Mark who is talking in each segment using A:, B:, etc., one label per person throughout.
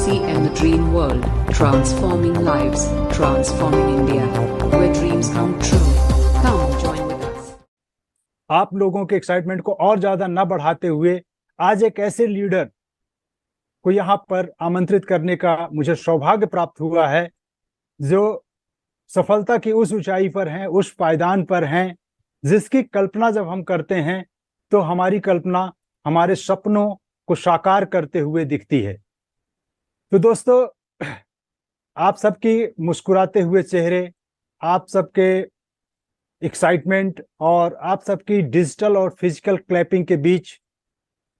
A: RCM the Dream World, transforming lives, transforming India, where dreams come true. Come join with us.
B: आप लोगों के excitement को और ज्यादा न बढ़ाते हुए आज एक ऐसे लीडर को यहाँ पर आमंत्रित करने का मुझे सौभाग्य प्राप्त हुआ है जो सफलता की उस ऊंचाई पर हैं, उस पायदान पर हैं जिसकी कल्पना जब हम करते हैं तो हमारी कल्पना हमारे सपनों को साकार करते हुए दिखती है। तो दोस्तों, आप सबकी मुस्कुराते हुए चेहरे, आप सबके एक्साइटमेंट और आप सबकी डिजिटल और फिजिकल क्लैपिंग के बीच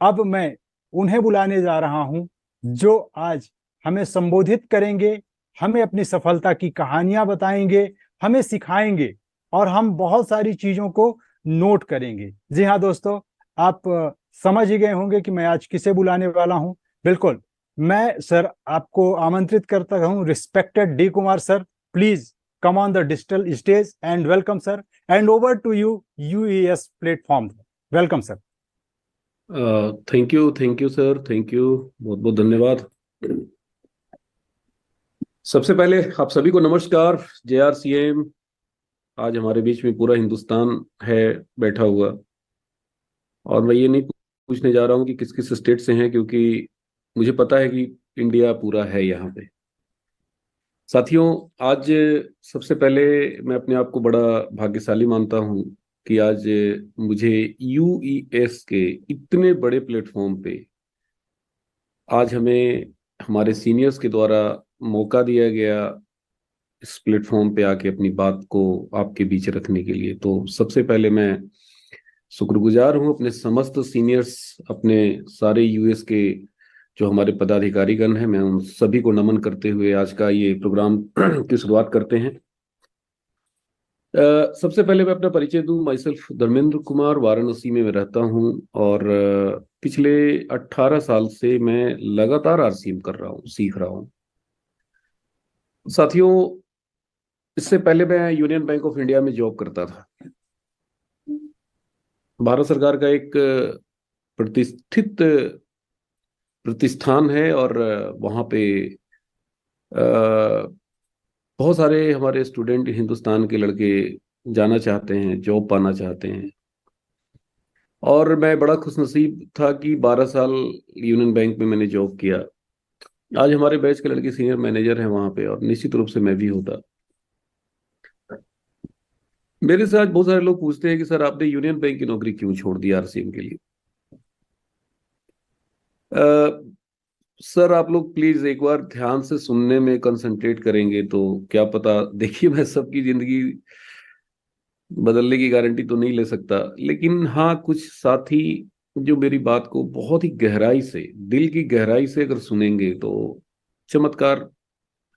B: अब मैं उन्हें बुलाने जा रहा हूं जो आज हमें संबोधित करेंगे, हमें अपनी सफलता की कहानियां बताएंगे, हमें सिखाएंगे और हम बहुत सारी चीजों को नोट करेंगे। जी हाँ दोस्तों, आप समझ ही गए होंगे कि मैं आज किसे बुलाने वाला हूं। बिल्कुल, मैं सर आपको आमंत्रित करता हूं, respected D Kumar sir, please come on the digital stage and welcome sir, and over to you UES platform. Welcome sir.
C: Thank you sir, thank you, बहुत बहुत धन्यवाद। सबसे पहले आप सभी को नमस्कार। JRCM, आज हमारे बीच में पूरा हिंदुस्तान है बैठा हुआ, और मैं ये नहीं पूछने जा रहा हूँ कि किस किस स्टेट से हैं, क्योंकि मुझे पता है कि इंडिया पूरा है यहाँ पे। साथियों, आज सबसे पहले मैं अपने आप को बड़ा भाग्यशाली मानता हूँ कि आज मुझे UES के इतने बड़े प्लेटफॉर्म पे आज हमें हमारे सीनियर्स के द्वारा मौका दिया गया इस प्लेटफॉर्म पे आके अपनी बात को आपके बीच रखने के लिए। तो सबसे पहले मैं शुक्रगुजार हूँ अपने समस्त सीनियर्स, अपने सारे US के जो हमारे पदाधिकारीगण हैं, मैं उन सभी को नमन करते हुए आज का ये प्रोग्राम की शुरुआत करते हैं। सबसे पहले मैं अपना परिचय दूं। माई सेल्फ धर्मेंद्र कुमार, वाराणसी में मैं रहता हूं और पिछले 18 साल से मैं लगातार RCM कर रहा हूं, सीख रहा हूं। साथियों, इससे पहले मैं यूनियन बैंक ऑफ इंडिया में जॉब करता था। भारत सरकार का एक प्रतिष्ठित प्रतिष्ठान है और वहाँ पे बहुत सारे हमारे स्टूडेंट, हिंदुस्तान के लड़के जाना चाहते हैं, जॉब पाना चाहते हैं, और मैं बड़ा खुशनसीब था कि 12 साल यूनियन बैंक में मैंने जॉब किया। आज हमारे बैच के लड़के सीनियर मैनेजर हैं वहाँ पे, और निश्चित रूप से मैं भी होता। मेरे से आज बहुत सारे लोग पूछते हैं कि सर आपने यूनियन बैंक की नौकरी क्यों छोड़ दी RCM के लिए। सर आप लोग प्लीज एक बार ध्यान से सुनने में कंसंट्रेट करेंगे तो क्या पता। देखिए, मैं सबकी जिंदगी बदलने की गारंटी तो नहीं ले सकता, लेकिन हाँ, कुछ साथी जो मेरी बात को बहुत ही गहराई से, दिल की गहराई से अगर सुनेंगे तो चमत्कार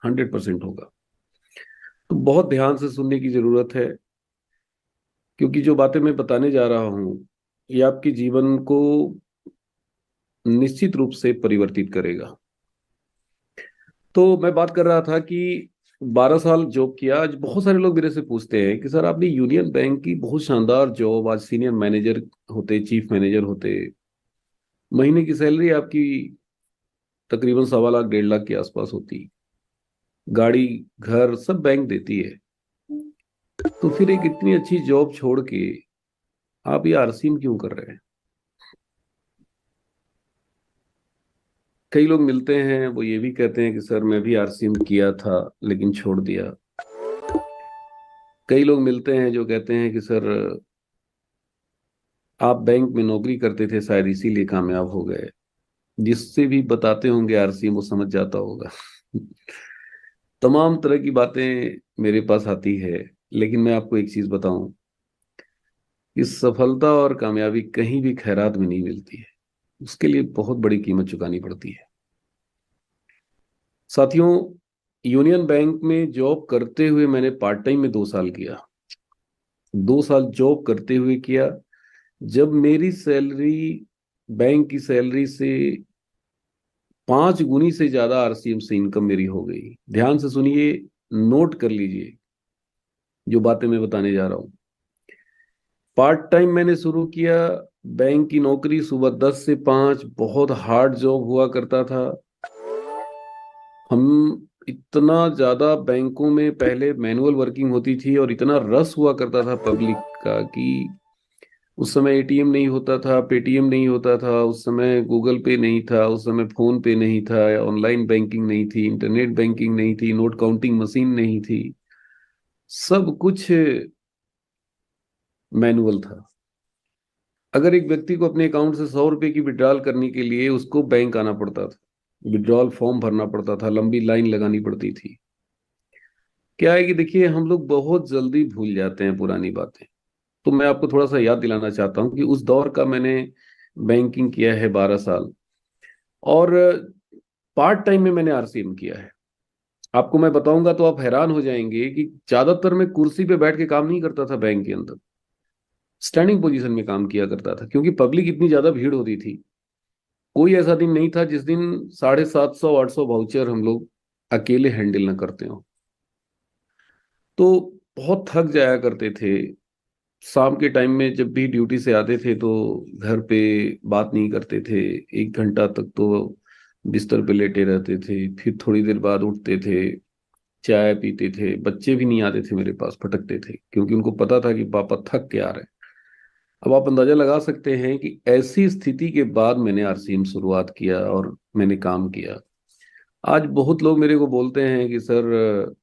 C: 100% होगा। तो बहुत ध्यान से सुनने की जरूरत है, क्योंकि जो बातें मैं बताने जा रहा हूं ये आपके जीवन को निश्चित रूप से परिवर्तित करेगा। तो मैं बात कर रहा था कि 12 साल जॉब किया। आज बहुत सारे लोग मेरे से पूछते हैं कि सर आपने यूनियन बैंक की बहुत शानदार जॉब, आज सीनियर मैनेजर होते, चीफ मैनेजर होते, महीने की सैलरी आपकी तकरीबन 1.25 लाख 1.5 लाख के आसपास होती, गाड़ी घर सब बैंक देती है, तो फिर एक इतनी अच्छी जॉब छोड़ के आप ये RCM क्यों कर रहे हैं? कई लोग मिलते हैं, वो ये भी कहते हैं कि सर मैं भी RCM किया था लेकिन छोड़ दिया। कई लोग मिलते हैं जो कहते हैं कि सर आप बैंक में नौकरी करते थे, शायद इसीलिए कामयाब हो गए। जिससे भी बताते होंगे RCM वो समझ जाता होगा। तमाम तरह की बातें मेरे पास आती है, लेकिन मैं आपको एक चीज बताऊं, इस सफलता और कामयाबी कहीं भी खैरात में नहीं मिलती है, उसके लिए बहुत बड़ी कीमत चुकानी पड़ती है। साथियों, यूनियन बैंक में जॉब करते हुए मैंने पार्ट टाइम में 2 साल किया। 2 साल जॉब करते हुए किया, जब मेरी सैलरी बैंक की सैलरी से 5 गुनी से ज्यादा RCM से इनकम मेरी हो गई। ध्यान से सुनिए, नोट कर लीजिए जो बातें मैं बताने जा रहा हूं। पार्ट टाइम मैंने शुरू किया, बैंक की नौकरी सुबह 10 से 5, बहुत हार्ड जॉब हुआ करता था। हम इतना ज्यादा बैंकों में पहले मैनुअल वर्किंग होती थी और इतना रस हुआ करता था पब्लिक का कि उस समय एटीएम नहीं होता था, पेटीएम नहीं होता था, उस समय गूगल पे नहीं था, उस समय फोन पे नहीं था, ऑनलाइन बैंकिंग नहीं थी, इंटरनेट बैंकिंग नहीं थी, नोट काउंटिंग मशीन नहीं थी, सब कुछ मैनुअल था। अगर एक व्यक्ति को अपने अकाउंट से 100 रुपए की विड्रॉल करने के लिए उसको बैंक आना पड़ता था, विड्रॉल फॉर्म भरना पड़ता था, लंबी लाइन लगानी पड़ती थी। क्या है कि देखिए हम लोग बहुत जल्दी भूल जाते हैं पुरानी बातें। तो मैं आपको थोड़ा सा याद दिलाना चाहता हूँ कि उस दौर का मैंने बैंकिंग किया है 12 साल, और पार्ट टाइम में मैंने आरसीएम किया है। आपको मैं बताऊंगा तो आप हैरान हो जाएंगे कि ज्यादातर मैं कुर्सी पे बैठ के काम नहीं करता था बैंक के अंदर, स्टैंडिंग पोजीशन में काम किया करता था, क्योंकि पब्लिक इतनी ज्यादा भीड़ होती थी। कोई ऐसा दिन नहीं था जिस दिन 750-800 वाउचर हम लोग अकेले हैंडल न करते हो। तो बहुत थक जाया करते थे। शाम के टाइम में जब भी ड्यूटी से आते थे तो घर पे बात नहीं करते थे, 1 घंटा तक तो बिस्तर पे लेटे रहते थे, फिर थोड़ी देर बाद उठते थे, चाय पीते थे। बच्चे भी नहीं आते थे मेरे पास, फटकते थे, क्योंकि उनको पता था कि पापा थक के आ रहे हैं। अब आप अंदाजा लगा सकते हैं कि ऐसी स्थिति के बाद मैंने आरसीएम शुरुआत किया और मैंने काम किया। आज बहुत लोग मेरे को बोलते हैं कि सर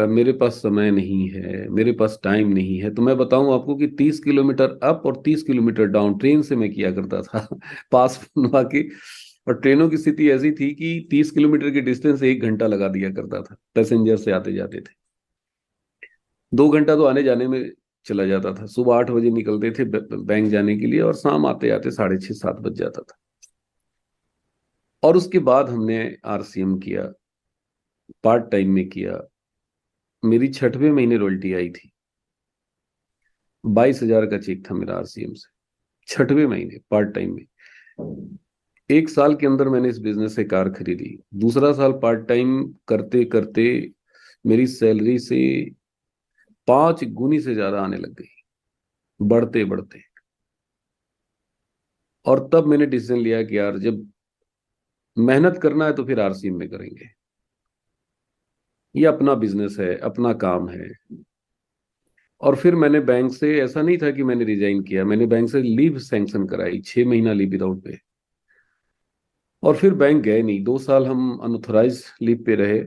C: मेरे पास समय नहीं है, मेरे पास टाइम नहीं है। तो मैं बताऊं आपको कि 30 किलोमीटर अप और 30 किलोमीटर डाउन ट्रेन से मैं किया करता था पास बनवा के। और ट्रेनों की स्थिति ऐसी थी कि 30 किलोमीटर की डिस्टेंस 1 घंटा लगा दिया करता था, पैसेंजर से आते जाते थे। 2 घंटा तो आने जाने में चला जाता था। सुबह 8 बजे निकलते थे बैंक जाने के लिए, और शाम आते आते 6:30-7 बज जाता था। और उसके बाद हमने आरसीएम किया, पार्ट टाइम में किया। मेरी 6वें महीने रॉयल्टी आई थी, 22,000 का चेक था मेरा आरसीएम से, 6वें महीने पार्ट टाइम में। 1 साल के अंदर मैंने इस बिजनेस से कार खरीदी। दूसरा साल पार्ट टाइम करते करते मेरी सैलरी से 5 गुनी से ज्यादा आने लग गई, बढ़ते बढ़ते। और तब मैंने डिसीजन लिया कि यार जब मेहनत करना है तो फिर आरसीएम में करेंगे, ये अपना बिजनेस है, अपना काम है। और फिर मैंने बैंक से, ऐसा नहीं था कि मैंने रिजाइन किया, मैंने बैंक से लीव सैंक्शन कराई, 6 महीना लीव विदाउट पे। और फिर बैंक गए नहीं, 2 साल हम अनऑथराइज लीव पे रहे।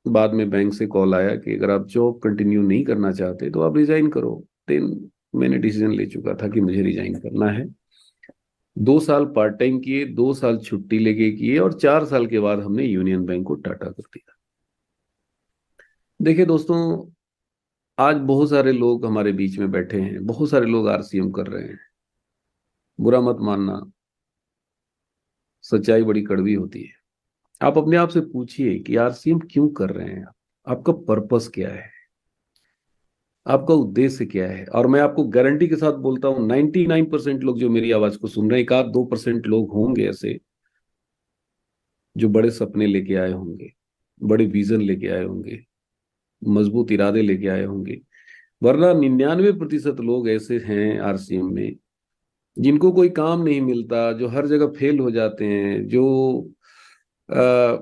C: बाद में बैंक से कॉल आया कि अगर आप जॉब कंटिन्यू नहीं करना चाहते तो आप रिजाइन करो। देन मैंने डिसीजन ले चुका था कि मुझे रिजाइन करना है। 2 साल पार्ट टाइम किए, 2 साल छुट्टी लेके किए, और 4 साल के बाद हमने यूनियन बैंक को टाटा कर दिया। देखिए दोस्तों, आज बहुत सारे लोग हमारे बीच में बैठे हैं, बहुत सारे लोग आरसीएम कर रहे हैं। बुरा मत मानना, सच्चाई बड़ी कड़वी होती है। आप अपने आप से पूछिए कि आरसीएम क्यों कर रहे हैं आप? आपका पर्पस क्या है, आपका उद्देश्य क्या है? और मैं आपको गारंटी के साथ बोलता हूं 99% लोग जो मेरी आवाज को सुन रहे हैं, 1-2% लोग होंगे ऐसे जो बड़े सपने लेके आए होंगे, बड़े विजन लेके आए होंगे, मजबूत इरादे लेके आए होंगे। वरना 99% लोग ऐसे हैं आरसीएम में जिनको कोई काम नहीं मिलता, जो हर जगह फेल हो जाते हैं, जो आ,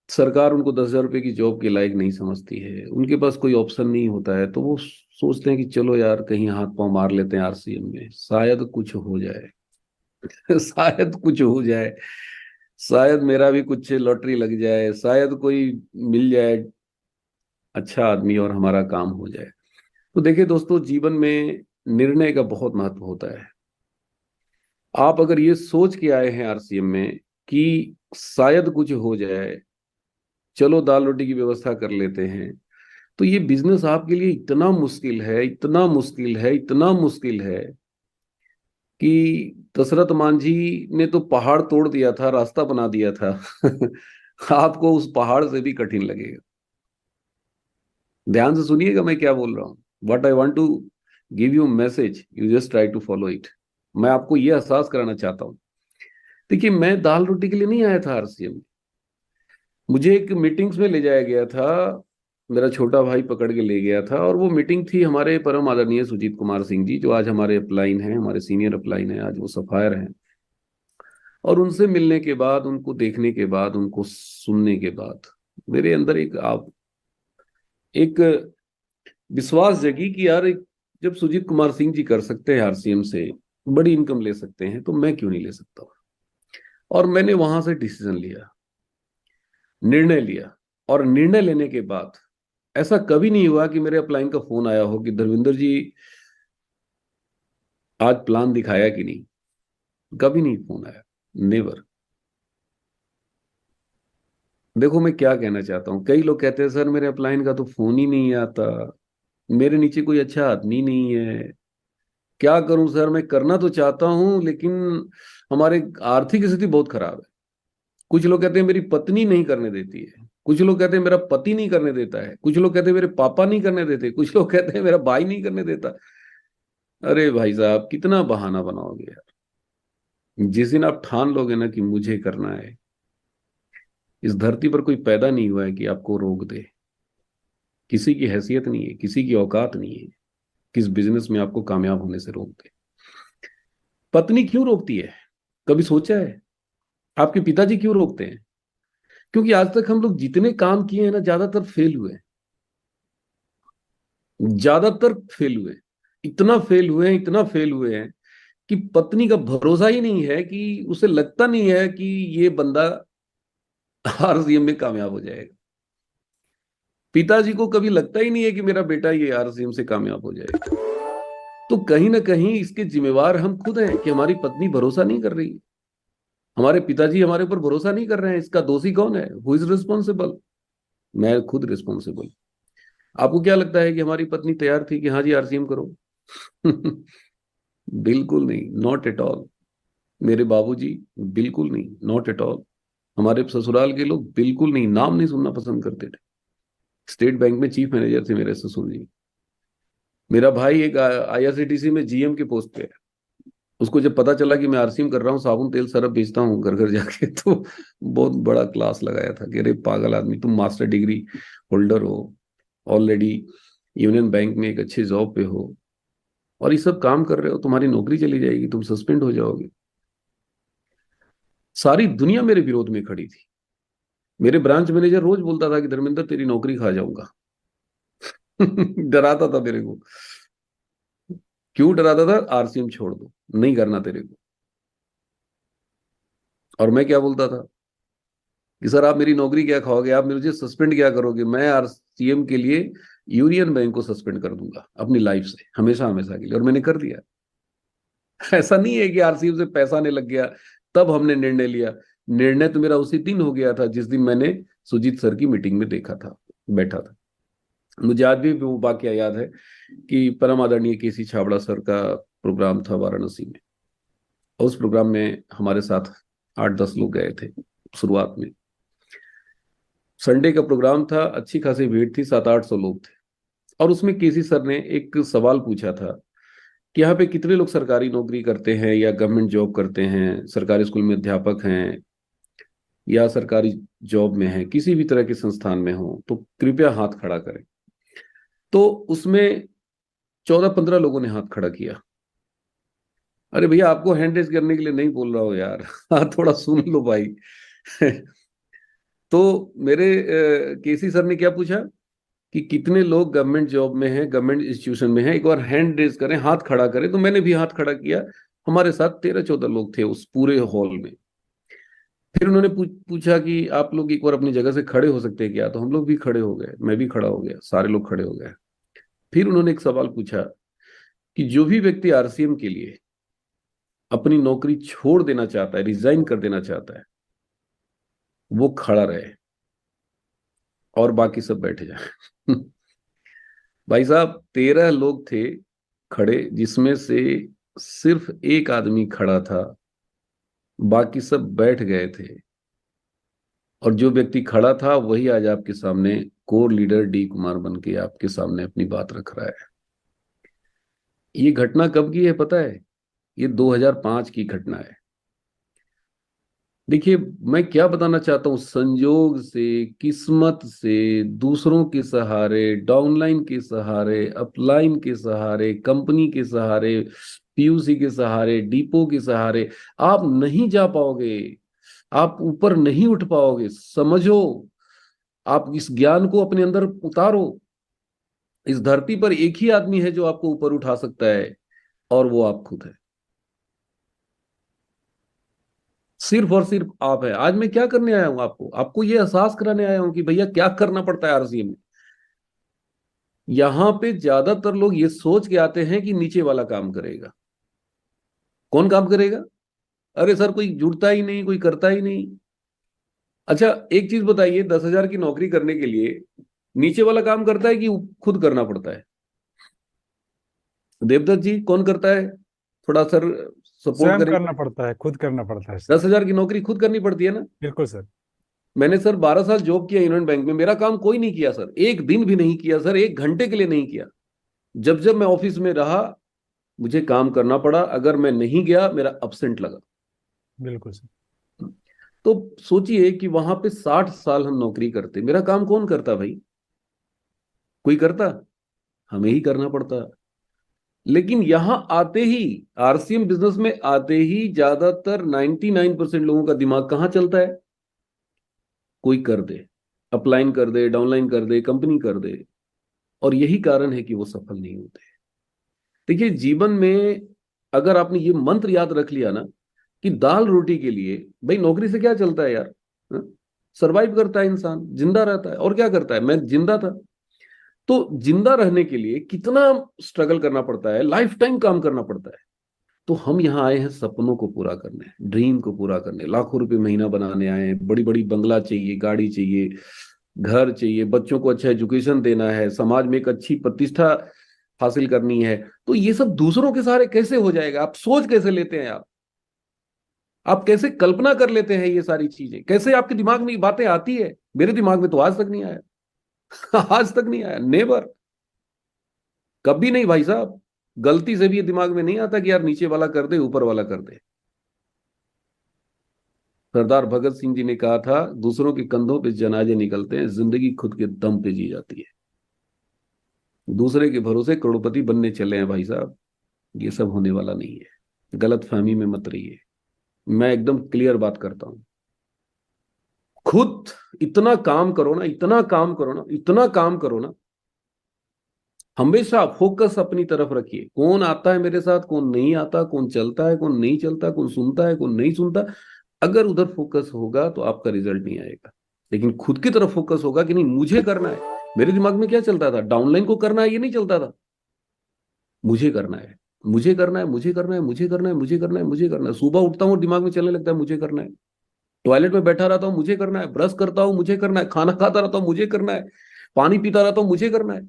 C: सरकार उनको 10,000 रुपए की जॉब के लायक नहीं समझती है, उनके पास कोई ऑप्शन नहीं होता है, तो वो सोचते हैं कि चलो यार कहीं हाथ पांव मार लेते हैं आरसीएम में, शायद कुछ हो जाए शायद कुछ हो जाए, शायद मेरा भी कुछ लॉटरी लग जाए, शायद कोई मिल जाए अच्छा आदमी और हमारा काम हो जाए। तो देखिए दोस्तों, जीवन में निर्णय का बहुत महत्व होता है। आप अगर ये सोच के आए हैं आरसीएम में कि शायद कुछ हो जाए, चलो दाल रोटी की व्यवस्था कर लेते हैं, तो ये बिजनेस आपके लिए इतना मुश्किल है, इतना मुश्किल है, इतना मुश्किल है कि दशरथ मांझी ने तो पहाड़ तोड़ दिया था, रास्ता बना दिया था आपको उस पहाड़ से भी कठिन लगेगा। ध्यान से सुनिएगा मैं क्या बोल रहा हूँ। What I want to give you message, you just try to follow it. मैं आपको ये एहसास कराना चाहता हूँ। देखिए, मैं दाल रोटी के लिए नहीं आया था आरसीएम। मुझे एक मीटिंग्स में ले जाया गया था, मेरा छोटा भाई पकड़ के ले गया था, और वो मीटिंग थी हमारे परम आदरणीय सुजीत कुमार सिंह जी, जो आज हमारे अपलाइन हैं, हमारे सीनियर अपलाइन हैं, आज वो सफायर हैं। और उनसे मिलने के बाद, उनको देखने के बाद, उनको सुनने के बाद मेरे अंदर एक विश्वास जगी कि यार जब सुजीत कुमार सिंह जी कर सकते हैं आरसीएम से, बड़ी इनकम ले सकते हैं, तो मैं क्यों नहीं ले सकता। और मैंने वहां से डिसीजन लिया, निर्णय लिया। और निर्णय लेने के बाद ऐसा कभी नहीं हुआ कि मेरे अपलाइन का फोन आया हो कि धर्मेंद्र जी आज प्लान दिखाया कि नहीं। कभी नहीं फोन आया, नेवर। देखो मैं क्या कहना चाहता हूँ, कई लोग कहते हैं सर मेरे अपलाइन का तो फोन ही नहीं आता, मेरे नीचे कोई अच्छा आदमी नहीं है, क्या करूं सर, मैं करना तो चाहता हूं लेकिन हमारे आर्थिक स्थिति बहुत खराब है। कुछ लोग कहते हैं मेरी पत्नी नहीं करने देती है, कुछ लोग कहते हैं मेरा पति नहीं करने देता है, कुछ लोग कहते हैं मेरे पापा नहीं करने देते, कुछ लोग कहते हैं मेरा भाई नहीं करने देता। अरे भाई साहब कितना बहाना बनाओगे यार। जिस दिन आप ठान लोगे ना कि मुझे करना है, इस धरती पर कोई पैदा नहीं हुआ है कि आपको रोक दे। किसी की हैसियत नहीं है, किसी की औकात नहीं है किस बिजनेस में आपको कामयाब होने से रोक दे। पत्नी क्यों रोकती है, कभी सोचा है? आपके पिताजी क्यों रोकते हैं? क्योंकि आज तक हम लोग जितने काम किए हैं ना, ज्यादातर फेल हुए, ज्यादातर फेल हुए। इतना फेल हुए हैं, इतना फेल हुए हैं कि पत्नी का भरोसा ही नहीं है, कि उसे लगता नहीं है कि ये बंदा आरसीएम में कामयाब हो जाएगा। पिताजी को कभी लगता ही नहीं है कि मेरा बेटा ये आरसीएम से कामयाब हो जाएगा। तो कहीं ना कहीं इसके जिम्मेवार हम खुद हैं कि हमारी पत्नी भरोसा नहीं कर रही, हमारे पिताजी हमारे ऊपर भरोसा नहीं कर रहे हैं। इसका दोषी कौन है? Who is responsible? मैं खुद रिस्पॉन्सिबल। आपको क्या लगता है कि हमारी पत्नी तैयार थी कि हाँ जी आरसीएम करो? बिल्कुल नहीं, नॉट एट ऑल। मेरे बाबूजी बिल्कुल नहीं, नॉट एट ऑल। हमारे ससुराल के लोग बिल्कुल नहीं, नाम नहीं सुनना पसंद करते थे। स्टेट बैंक में चीफ मैनेजर थे मेरे ससुर जी। मेरा भाई एक आईआरसीटीसी में जीएम के पोस्ट पे है। उसको जब पता चला कि मैं आरसीएम कर रहा हूँ, साबुन तेल सरफ बेचता हूँ घर घर जाके, तो बहुत बड़ा क्लास लगाया था कि अरे पागल आदमी, तुम मास्टर डिग्री होल्डर हो, ऑलरेडी यूनियन बैंक में एक अच्छे जॉब पे हो, और ये सब काम कर रहे हो, तुम्हारी नौकरी चली जाएगी, तुम सस्पेंड हो जाओगे। सारी दुनिया मेरे विरोध में खड़ी थी। मेरे ब्रांच मैनेजर रोज बोलता था कि धर्मेंद्र तेरी नौकरी खा जाऊंगा। डराता था मेरे को। क्यों डराता था? आरसीएम छोड़ दो, नहीं करना तेरे को। और मैं क्या बोलता था कि सर आप मेरी नौकरी क्या खाओगे, आप मुझे सस्पेंड क्या करोगे? मैं आरसीएम के लिए यूनियन बैंक को सस्पेंड कर दूंगा अपनी लाइफ से, हमेशा हमेशा के लिए। और मैंने कर दिया। ऐसा नहीं है कि आरसीएम से पैसा आने लग गया तब हमने निर्णय लिया। निर्णय तो मेरा उसी दिन हो गया था जिस दिन मैंने सुजीत सर की मीटिंग में देखा था, बैठा था। मुझे आज भी वो वाकया याद है कि परम आदरणीय केसी छाबड़ा सर का प्रोग्राम था वाराणसी में। उस प्रोग्राम में हमारे साथ 8-10 लोग गए थे शुरुआत में। संडे का प्रोग्राम था, अच्छी खासी भीड़ थी, 700-800 लोग थे। और उसमें केसी सर ने एक सवाल पूछा था कि यहाँ पे कितने लोग सरकारी नौकरी करते हैं या गवर्नमेंट जॉब करते हैं, सरकारी स्कूल में अध्यापक हैं या सरकारी जॉब में हैं, किसी भी तरह के संस्थान में हो, तो कृपया हाथ खड़ा करें। तो उसमें 14-15 लोगों ने हाथ खड़ा किया। अरे भैया आपको हैंड रेज करने के लिए नहीं बोल रहा हूँ यार, हाँ थोड़ा सुन लो भाई। तो मेरे केसी सर ने क्या पूछा कि कितने लोग गवर्नमेंट जॉब में हैं, गवर्नमेंट इंस्टीट्यूशन में हैं, एक बार हैंड रेज करें, हाथ खड़ा करें। तो मैंने भी हाथ खड़ा किया। हमारे साथ 13-14 लोग थे उस पूरे हॉल में। फिर उन्होंने पूछा कि आप लोग एक बार अपनी जगह से खड़े हो सकते हैं क्या? तो हम लोग भी खड़े हो गए, मैं भी खड़ा हो गया, सारे लोग खड़े हो गए। फिर उन्होंने एक सवाल पूछा कि जो भी व्यक्ति आरसीएम के लिए अपनी नौकरी छोड़ देना चाहता है, रिजाइन कर देना चाहता है, वो खड़ा रहे और बाकी सब बैठ जाए। भाई साहब 13 लोग थे खड़े, जिसमें से सिर्फ एक आदमी खड़ा था, बाकी सब बैठ गए थे। और जो व्यक्ति खड़ा था वही आज आपके सामने कोर लीडर डी कुमार बन के आपके सामने अपनी बात रख रहा है। ये घटना कब की है पता है? ये 2005 की घटना है। देखिए मैं क्या बताना चाहता हूँ, संजोग से, किस्मत से, दूसरों के सहारे, डाउनलाइन के सहारे, अपलाइन के सहारे, कंपनी के सहारे, पीयूसी के सहारे, डिपो के सहारे आप नहीं जा पाओगे, आप ऊपर नहीं उठ पाओगे। समझो आप इस ज्ञान को अपने अंदर उतारो। इस धरती पर एक ही आदमी है जो आपको ऊपर उठा सकता है, और वो आप खुद है। सिर्फ और सिर्फ आप है। आज मैं क्या करने आया हूं? आपको आपको ये एहसास कराने आया हूं कि भैया क्या करना पड़ता है आरसीएम में। यहां पे ज्यादातर लोग ये सोच के आते हैं कि नीचे वाला काम करेगा। कौन काम करेगा? अरे सर, कोई जुड़ता ही नहीं, कोई करता ही नहीं। अच्छा, एक चीज बताइए, 10,000 की नौकरी करने के लिए नीचे वाला काम करता है कि खुद करना पड़ता है? देवदत्त जी, कौन करता है? थोड़ा सर सपोर्ट
B: स्वयं
C: करें।
B: करना पड़ता है, खुद करना पड़ता है सर।
C: 10,000 की नौकरी खुद करनी पड़ती है ना?
B: बिल्कुल सर।
C: मैंने सर 12 साल जॉब किया यूनियन बैंक में, मेरा काम कोई नहीं किया सर, एक दिन भी नहीं किया सर, एक घंटे के लिए नहीं किया। जब जब मैं ऑफिस में रहा, मुझे काम करना पड़ा। अगर मैं नहीं गया, मेरा अब्सेंट लगा।
B: बिल्कुल सर।
C: तो सोचिए कि वहां पे 60 साल हम नौकरी करते, मेरा काम कौन करता भाई? कोई करता? हमें ही करना पड़ता। लेकिन यहां आते ही, आरसीएम बिजनेस में आते ही, ज्यादातर 99% लोगों का दिमाग कहां चलता है? कोई कर दे, अपलाइन कर दे, डाउनलाइन कर दे, कंपनी कर दे। और यही कारण है कि वो सफल नहीं होते। देखिए, जीवन में अगर आपने ये मंत्र याद रख लिया ना कि दाल रोटी के लिए, भाई नौकरी से क्या चलता है यार? सरवाइव करता है इंसान, जिंदा रहता है, और क्या करता है? मैं जिंदा था। तो जिंदा रहने के लिए कितना स्ट्रगल करना पड़ता है, लाइफ टाइम काम करना पड़ता है। तो हम यहाँ आए हैं सपनों को पूरा करने, ड्रीम को पूरा करने, लाखों रुपए महीना बनाने आए हैं। बड़ी बड़ी बंगला चाहिए, गाड़ी चाहिए, घर चाहिए, बच्चों को अच्छा एजुकेशन देना है, समाज में एक अच्छी प्रतिष्ठा हासिल करनी है। तो ये सब दूसरों के सहारे कैसे हो जाएगा? आप सोच कैसे लेते हैं? आप कैसे कल्पना कर लेते हैं? ये सारी चीजें कैसे आपके दिमाग में ये बातें आती है? मेरे दिमाग में तो आज तक नहीं आया। आज तक नहीं आया, नेवर, कभी नहीं भाई साहब। गलती से भी ये दिमाग में नहीं आता कि यार नीचे वाला कर दे, ऊपर वाला कर दे। सरदार भगत सिंह जी ने कहा था, दूसरों के कंधों पे जनाजे निकलते हैं, जिंदगी खुद के दम पे जी जाती है। दूसरे के भरोसे करोड़पति बनने चले हैं भाई साहब, ये सब होने वाला नहीं है। गलत फहमी में मत रहिए। मैं एकदम क्लियर बात करता हूं। खुद इतना काम करो ना, इतना काम करो ना, इतना काम करो ना। हमेशा फोकस अपनी तरफ रखिए। कौन आता है मेरे साथ, कौन नहीं आता, कौन चलता है, कौन नहीं चलता, कौन सुनता है, कौन नहीं सुनता। अगर उधर फोकस होगा तो आपका रिजल्ट नहीं आएगा। लेकिन खुद की तरफ फोकस होगा कि नहीं, मुझे करना है। मेरे दिमाग में क्या चलता था? डाउनलाइन को करना है, ये नहीं चलता था। मुझे करना है, मुझे करना है, मुझे करना है, मुझे करना है, मुझे करना है, मुझे करना है। सुबह उठता हूँ, दिमाग में चलने लगता है मुझे करना है। टॉयलेट में बैठा रहता हूँ, मुझे करना है। ब्रश करता हूँ, मुझे करना है। खाना खाता रहता हूँ, मुझे करना है। पानी पीता रहता हूँ, मुझे करना है।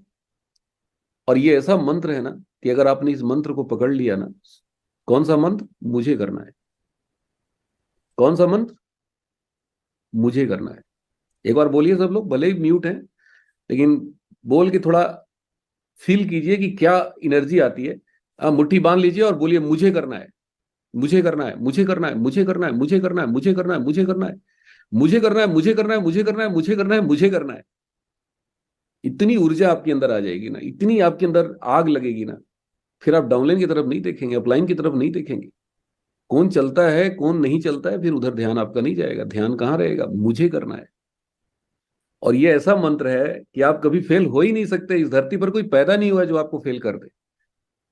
C: और ये ऐसा मंत्र है ना कि अगर आपने इस मंत्र को पकड़ लिया ना, कौन सा मंत्र? मुझे करना है। कौन सा मंत्र? मुझे करना है। एक बार बोलिए सब लोग, भले ही म्यूट हैं, लेकिन बोल के थोड़ा फील कीजिए कि क्या एनर्जी आती है। आप मुट्ठी बांध लीजिए और बोलिए, मुझे करना है, मुझे करना है, मुझे करना है, मुझे करना है, मुझे करना है, मुझे करना है, मुझे करना है, मुझे करना है, मुझे करना है, मुझे करना है, मुझे करना है, मुझे करना है। इतनी ऊर्जा आपके अंदर आ जाएगी ना, इतनी आपके अंदर आग लगेगी ना, फिर आप डाउनलाइन की तरफ नहीं देखेंगे, अपलाइन की तरफ नहीं देखेंगे। कौन चलता है, कौन नहीं चलता है, फिर उधर ध्यान आपका नहीं जाएगा। ध्यान कहाँ रहेगा? मुझे करना है। और ये ऐसा मंत्र है कि आप कभी फेल हो ही नहीं सकते। इस धरती पर कोई पैदा नहीं हुआ है जो आपको फेल कर दे।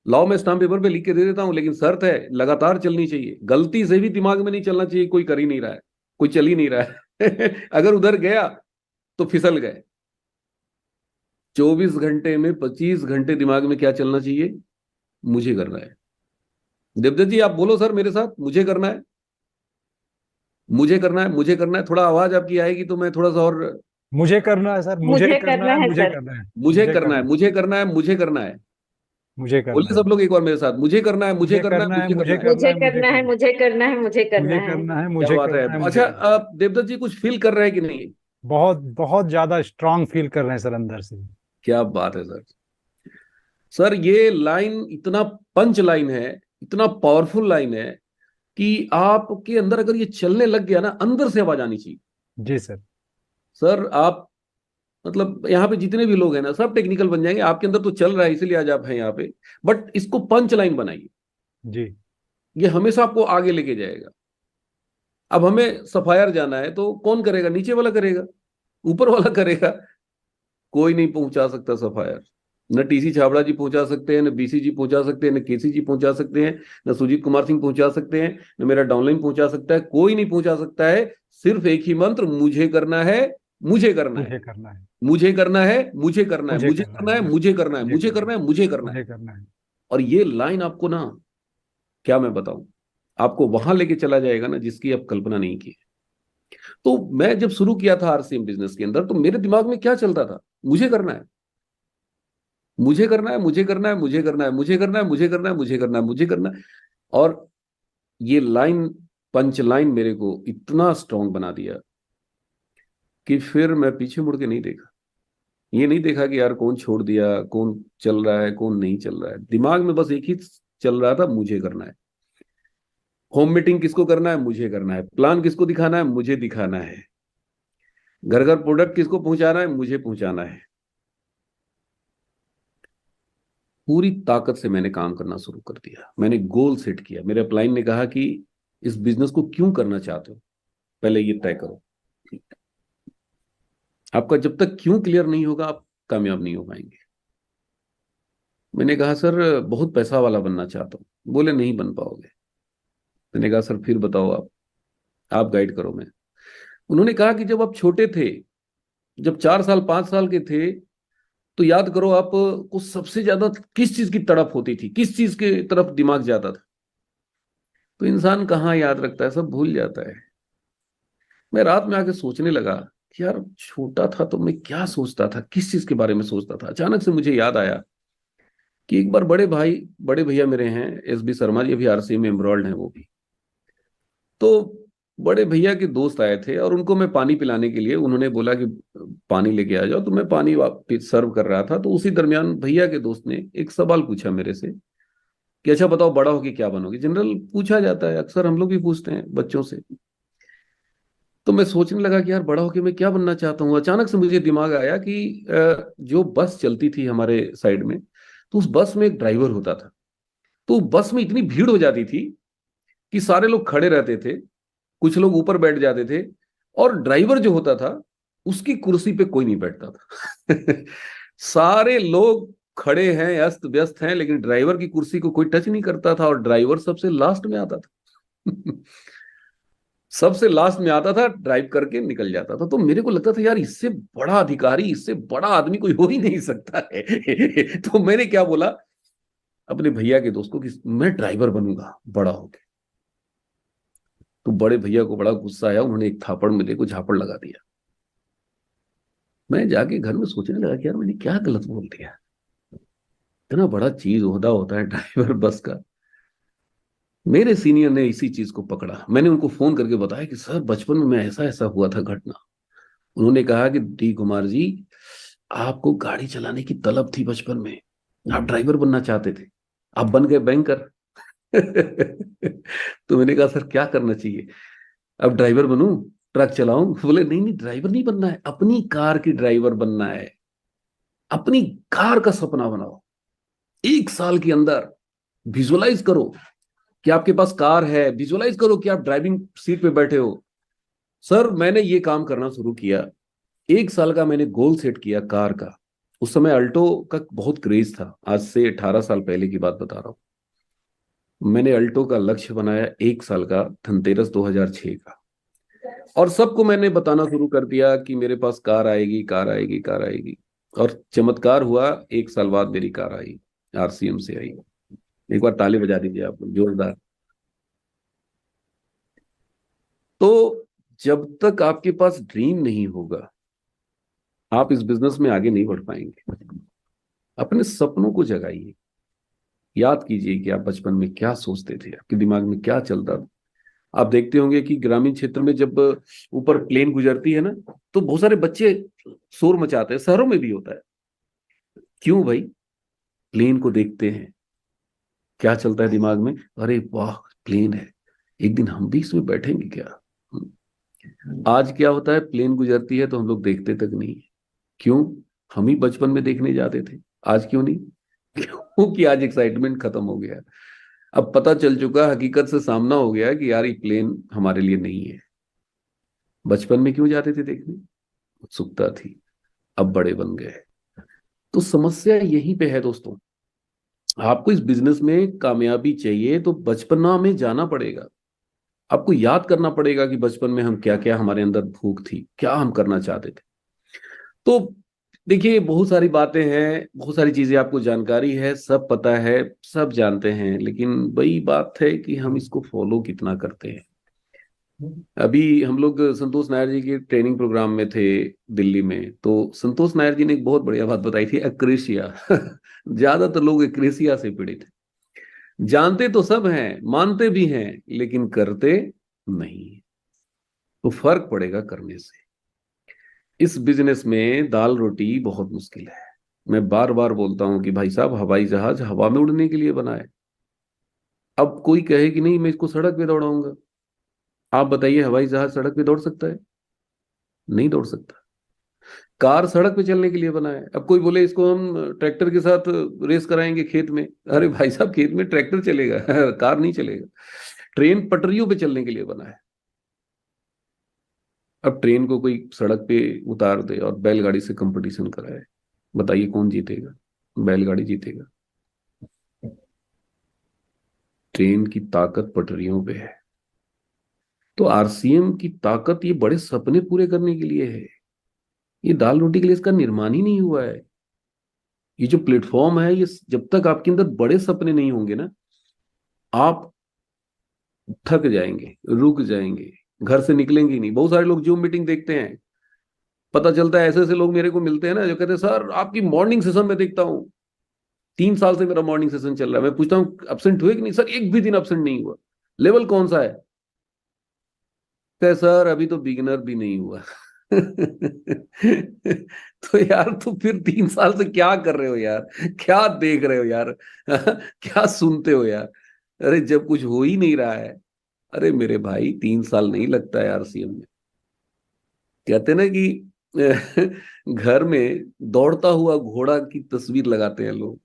C: लाओ, मैं स्टाम्प पेपर पे लिख के दे देता हूं, लेकिन शर्त है लगातार चलनी चाहिए। गलती से भी दिमाग में नहीं चलना चाहिए कोई कर ही नहीं रहा है, कोई चल ही नहीं रहा है। अगर उधर गया तो फिसल गए। 24 घंटे में 25 घंटे दिमाग में क्या चलना चाहिए? मुझे करना है। देवदत्त जी, आप बोलो सर मेरे साथ, मुझे करना है, मुझे करना है, मुझे करना है। थोड़ा आवाज आपकी आएगी तो मैं थोड़ा सा और।
B: मुझे करना है सर, मुझे
D: मुझे
B: करना
D: करना
B: है,
D: है
B: मुझे
D: सर।
B: करना है,
C: मुझे
B: मुझे
C: करना
B: करना
C: है,
B: है,
C: मुझे करना है, मुझे करना है।
B: मुझे करना
C: बोलिए
B: है,
C: सब लोग एक बार मेरे साथ, मुझे करना है, मुझे
B: मुझे
C: करना है,
B: करना है,
C: मुझे
B: मुझे
C: करना है।
B: करना
D: मुझे
B: है, मुझे
D: करना है,
B: करना है,
D: मुझे करना है, मुझे करना
B: मुझे
D: है।
B: करना है,
C: क्या
B: मुझे
C: बात है।
B: करना है, मुझे
C: अच्छा,
B: करना है।
C: आप देवदत्त जी कुछ फील कर रहे हैं कि नहीं?
B: बहुत बहुत ज्यादा स्ट्रांग फील कर रहे हैं सर अंदर से।
C: क्या बात है सर। सर ये लाइन इतना पंच लाइन है, इतना पावरफुल लाइन है कि आपके अंदर अगर ये चलने लग गया ना, अंदर से आवाज आनी चाहिए।
B: जी सर।
C: सर आप, मतलब यहाँ पे जितने भी लोग हैं ना, सब टेक्निकल बन जाएंगे। आपके अंदर तो चल रहा है, इसीलिए आज आप हैं यहाँ पे। बट इसको पंच लाइन बनाइए,
B: जी।
C: ये हमेशा आपको आगे लेके जाएगा। अब हमें सफायर जाना है तो कौन करेगा? नीचे वाला करेगा। ऊपर वाला करेगा। कोई नहीं पहुंचा सकता सफायर। न टीसी छाबड़ा जी पहुंचा सकते हैं, न बीसी जी पहुंचा सकते हैं, न केसी जी पहुंचा सकते हैं, न सुजीत कुमार सिंह पहुंचा सकते हैं, न मेरा डाउनलाइन पहुंचा सकता है। कोई नहीं पहुंचा सकता है। सिर्फ एक ही मंत्र, मुझे करना है, मुझे करना है,
B: मुझे करना है,
C: मुझे करना है, मुझे करना है,
B: मुझे
C: मुझे
B: करना
C: करना
B: है,
C: है, मुझे करना है,
B: मुझे
C: मुझे
B: करना
C: करना
B: है,
C: है, मुझे करना है।
B: मुझे करना है।
C: और ये लाइन आपको ना, क्या मैं बताऊं, आपको वहां लेके चला जाएगा ना जिसकी आप कल्पना नहीं की। तो मैं जब शुरू किया था आरसीएम बिजनेस के अंदर, तो मेरे दिमाग में क्या चलता था? मुझे करना है, मुझे करना है, मुझे करना है, मुझे करना है, मुझे करना है, मुझे करना है, मुझे करना है, मुझे करना है। और ये लाइन, पंच लाइन मेरे को इतना स्ट्रांग बना दिया कि फिर मैं पीछे मुड़ के नहीं देखा। ये नहीं देखा कि यार कौन छोड़ दिया, कौन चल रहा है, कौन नहीं चल रहा है। दिमाग में बस एक ही चल रहा था, मुझे करना है। होम मीटिंग किसको करना है? मुझे करना है। प्लान किसको दिखाना है? मुझे दिखाना है। घर घर प्रोडक्ट किसको पहुंचाना है? मुझे पहुंचाना है। पूरी ताकत से मैंने काम करना शुरू कर दिया। मैंने गोल सेट किया। मेरे अपलाइन ने कहा कि इस बिजनेस को क्यों करना चाहते हो, पहले ये तय करो। आपका जब तक क्यों क्लियर नहीं होगा, आप कामयाब नहीं हो पाएंगे। मैंने कहा सर बहुत पैसा वाला बनना चाहता हूं। बोले नहीं बन पाओगे। मैंने कहा सर फिर बताओ, आप गाइड करो। मैं उन्होंने कहा कि जब आप छोटे थे, जब 4 साल 5 साल के थे, तो याद करो आपको सबसे ज्यादा किस चीज की तड़प होती थी, किस चीज के तरफ दिमाग जाता था। तो इंसान कहाँ याद रखता है, सब भूल जाता है। मैं रात में आके सोचने लगा कि यार छोटा था तो मैं क्या सोचता था, किस चीज के बारे में सोचता था। अचानक से मुझे याद आया कि एक बार बड़े भाई, बड़े भैया मेरे हैं एसबी शर्मा जी, अभी आरसीए में एम्ब्रॉयड हैं वो भी। तो बड़े भैया के दोस्त आए थे और उनको मैं पानी पिलाने के लिए, उन्होंने बोला कि पानी लेके आ जाओ, तो मैं पानी सर्व कर रहा था। तो उसी दरमियान भैया के दोस्त ने एक सवाल पूछा मेरे से कि अच्छा बताओ बड़ा होके क्या बनोगे। जनरल पूछा जाता है, अक्सर हम लोग भी पूछते हैं बच्चों से। तो मैं सोचने लगा कि यार बड़ा होके मैं क्या बनना चाहता हूँ। अचानक से मुझे दिमाग आया कि जो बस चलती थी हमारे साइड में, तो उस बस में एक ड्राइवर होता था। तो बस में इतनी भीड़ हो जाती थी कि सारे लोग खड़े रहते थे, कुछ लोग ऊपर बैठ जाते थे, और ड्राइवर जो होता था उसकी कुर्सी पे कोई नहीं बैठता था। सारे लोग खड़े हैं, अस्त व्यस्त हैं, लेकिन ड्राइवर की कुर्सी को कोई टच नहीं करता था, और ड्राइवर सबसे लास्ट में आता था। सबसे लास्ट में आता था, ड्राइव करके निकल जाता था। तो मेरे को लगता था यार इससे बड़ा अधिकारी, इससे बड़ा आदमी कोई हो ही नहीं सकता है। तो मैंने क्या बोला अपने भैया के दोस्त को कि मैं ड्राइवर बनूंगा बड़ा होके। तो बड़े भैया को बड़ा गुस्सा आया, उन्होंने एक थापड़ मेरे को झापड़ लगा दिया। मैं जाके घर में सोचने लगा कि यार मैंने क्या गलत बोल दिया। इतना बड़ा चीज ओहदा होता है ड्राइवर बस का। मेरे सीनियर ने इसी चीज को पकड़ा। मैंने उनको फोन करके बताया कि सर बचपन में मैं ऐसा ऐसा हुआ था घटना। उन्होंने कहा कि डी कुमार जी, आपको गाड़ी चलाने की तलब थी बचपन में, आप ड्राइवर बनना चाहते थे, आप बन गए बैंकर। तो मैंने कहा सर क्या करना चाहिए, अब ड्राइवर बनूं, ट्रक चलाऊं? बोले नहीं नहीं, ड्राइवर नहीं बनना है, अपनी कार की ड्राइवर बनना है। अपनी कार का सपना बनाओ। 1 साल के अंदर विजुअलाइज करो कि आपके पास कार है, विजुअलाइज करो कि आप ड्राइविंग सीट पे बैठे हो। सर मैंने ये काम करना शुरू किया। 1 साल का मैंने गोल सेट किया कार का। उस समय अल्टो का बहुत क्रेज था, आज से 18 साल पहले की बात बता रहा हूं। मैंने अल्टो का लक्ष्य बनाया 1 साल का, धनतेरस 2006 का। और सबको मैंने बताना शुरू कर दिया कि मेरे पास कार आएगी, कार आएगी, कार आएगी। और चमत्कार हुआ, 1 साल बाद मेरी कार आई, आरसीएम से आई। एक बार ताली बजा दीजिए आप लोग जोरदार। तो जब तक आपके पास ड्रीम नहीं होगा, आप इस बिजनेस में आगे नहीं बढ़ पाएंगे। अपने सपनों को जगाइए। याद कीजिए कि आप बचपन में क्या सोचते थे, आपके दिमाग में क्या चलता था। आप देखते होंगे कि ग्रामीण क्षेत्र में जब ऊपर प्लेन गुजरती है ना, तो बहुत सारे बच्चे शोर मचाते हैं। शहरों में भी होता है। क्यों भाई? प्लेन को देखते हैं, क्या चलता है दिमाग में, अरे वाह प्लेन है, एक दिन हम भी इसमें बैठेंगे क्या। आज क्या होता है, प्लेन गुजरती है तो हम लोग देखते तक नहीं है। क्यों? हम ही बचपन में देखने जाते थे, आज क्यों नहीं? क्योंकि आज एक्साइटमेंट खत्म हो गया। अब पता चल चुका, हकीकत से सामना हो गया कि यार ये प्लेन हमारे लिए नहीं है। बचपन में क्यों जाते थे देखने? उत्सुकता थी, अब बड़े बन गए। तो समस्या यहीं पे है दोस्तों, आपको इस बिजनेस में कामयाबी चाहिए तो बचपना में जाना पड़ेगा। आपको याद करना पड़ेगा कि बचपन में हम क्या क्या, हमारे अंदर भूख थी, क्या हम करना चाहते थे। तो देखिए, बहुत सारी बातें हैं, बहुत सारी चीजें आपको जानकारी है, सब पता है, सब जानते हैं, लेकिन वही बात है कि हम इसको फॉलो कितना करते हैं। अभी हम लोग संतोष नायर जी के ट्रेनिंग प्रोग्राम में थे दिल्ली में, तो संतोष नायर जी ने एक बहुत बढ़िया बात बताई थी, एक्रेशिया। ज्यादातर लोग एक्रेशिया से पीड़ित हैं, जानते तो सब हैं, मानते भी हैं, लेकिन करते नहीं। तो फर्क पड़ेगा करने से। इस बिजनेस में दाल रोटी बहुत मुश्किल है। मैं बार बार बोलता हूं कि भाई साहब, हवाई जहाज हवा में उड़ने के लिए बना है। अब कोई कहे कि नहीं मैं इसको सड़क पे दौड़ाऊंगा, आप बताइए हवाई जहाज सड़क पे दौड़ सकता है? नहीं दौड़ सकता। कार सड़क पे चलने के लिए बना है। अब कोई बोले इसको हम ट्रैक्टर के साथ रेस कराएंगे खेत में, अरे भाई साहब, खेत में ट्रैक्टर चलेगा, कार नहीं चलेगा। ट्रेन पटरियों पे चलने के लिए बना है। अब ट्रेन को कोई सड़क पे उतार दे और बैलगाड़ी से कंपटीशन कराए, बताइए कौन जीतेगा? बैलगाड़ी जीतेगा। ट्रेन की ताकत पटरियों पे है। तो आरसीएम की ताकत ये बड़े सपने पूरे करने के लिए है। ये दाल रोटी के लिए इसका निर्माण ही नहीं हुआ है। ये जो प्लेटफॉर्म है, ये जब तक आपके अंदर बड़े सपने नहीं होंगे ना, आप थक जाएंगे, रुक जाएंगे, घर से निकलेंगे ही नहीं। बहुत सारे लोग जूम मीटिंग देखते हैं, पता चलता है ऐसे ऐसे लोग मेरे को मिलते हैं ना, जो कहते हैं सर आपकी मॉर्निंग सेशन में देखता हूँ, 3 साल से मेरा मॉर्निंग सेशन चल रहा है। मैं पूछता हूँ एब्सेंट हुए कि नहीं? सर एक भी दिन एब्सेंट नहीं हुआ। लेवल कौन सा है? कहे सर अभी तो बिगिनर भी नहीं हुआ। तो यार, तो फिर 3 साल से क्या कर रहे हो यार? क्या देख रहे हो यार? क्या सुनते हो यार? अरे जब कुछ हो ही नहीं रहा है। अरे मेरे भाई, 3 साल नहीं लगता है आरसीएम में। कहते ना कि घर में दौड़ता हुआ घोड़ा की तस्वीर लगाते हैं लोग।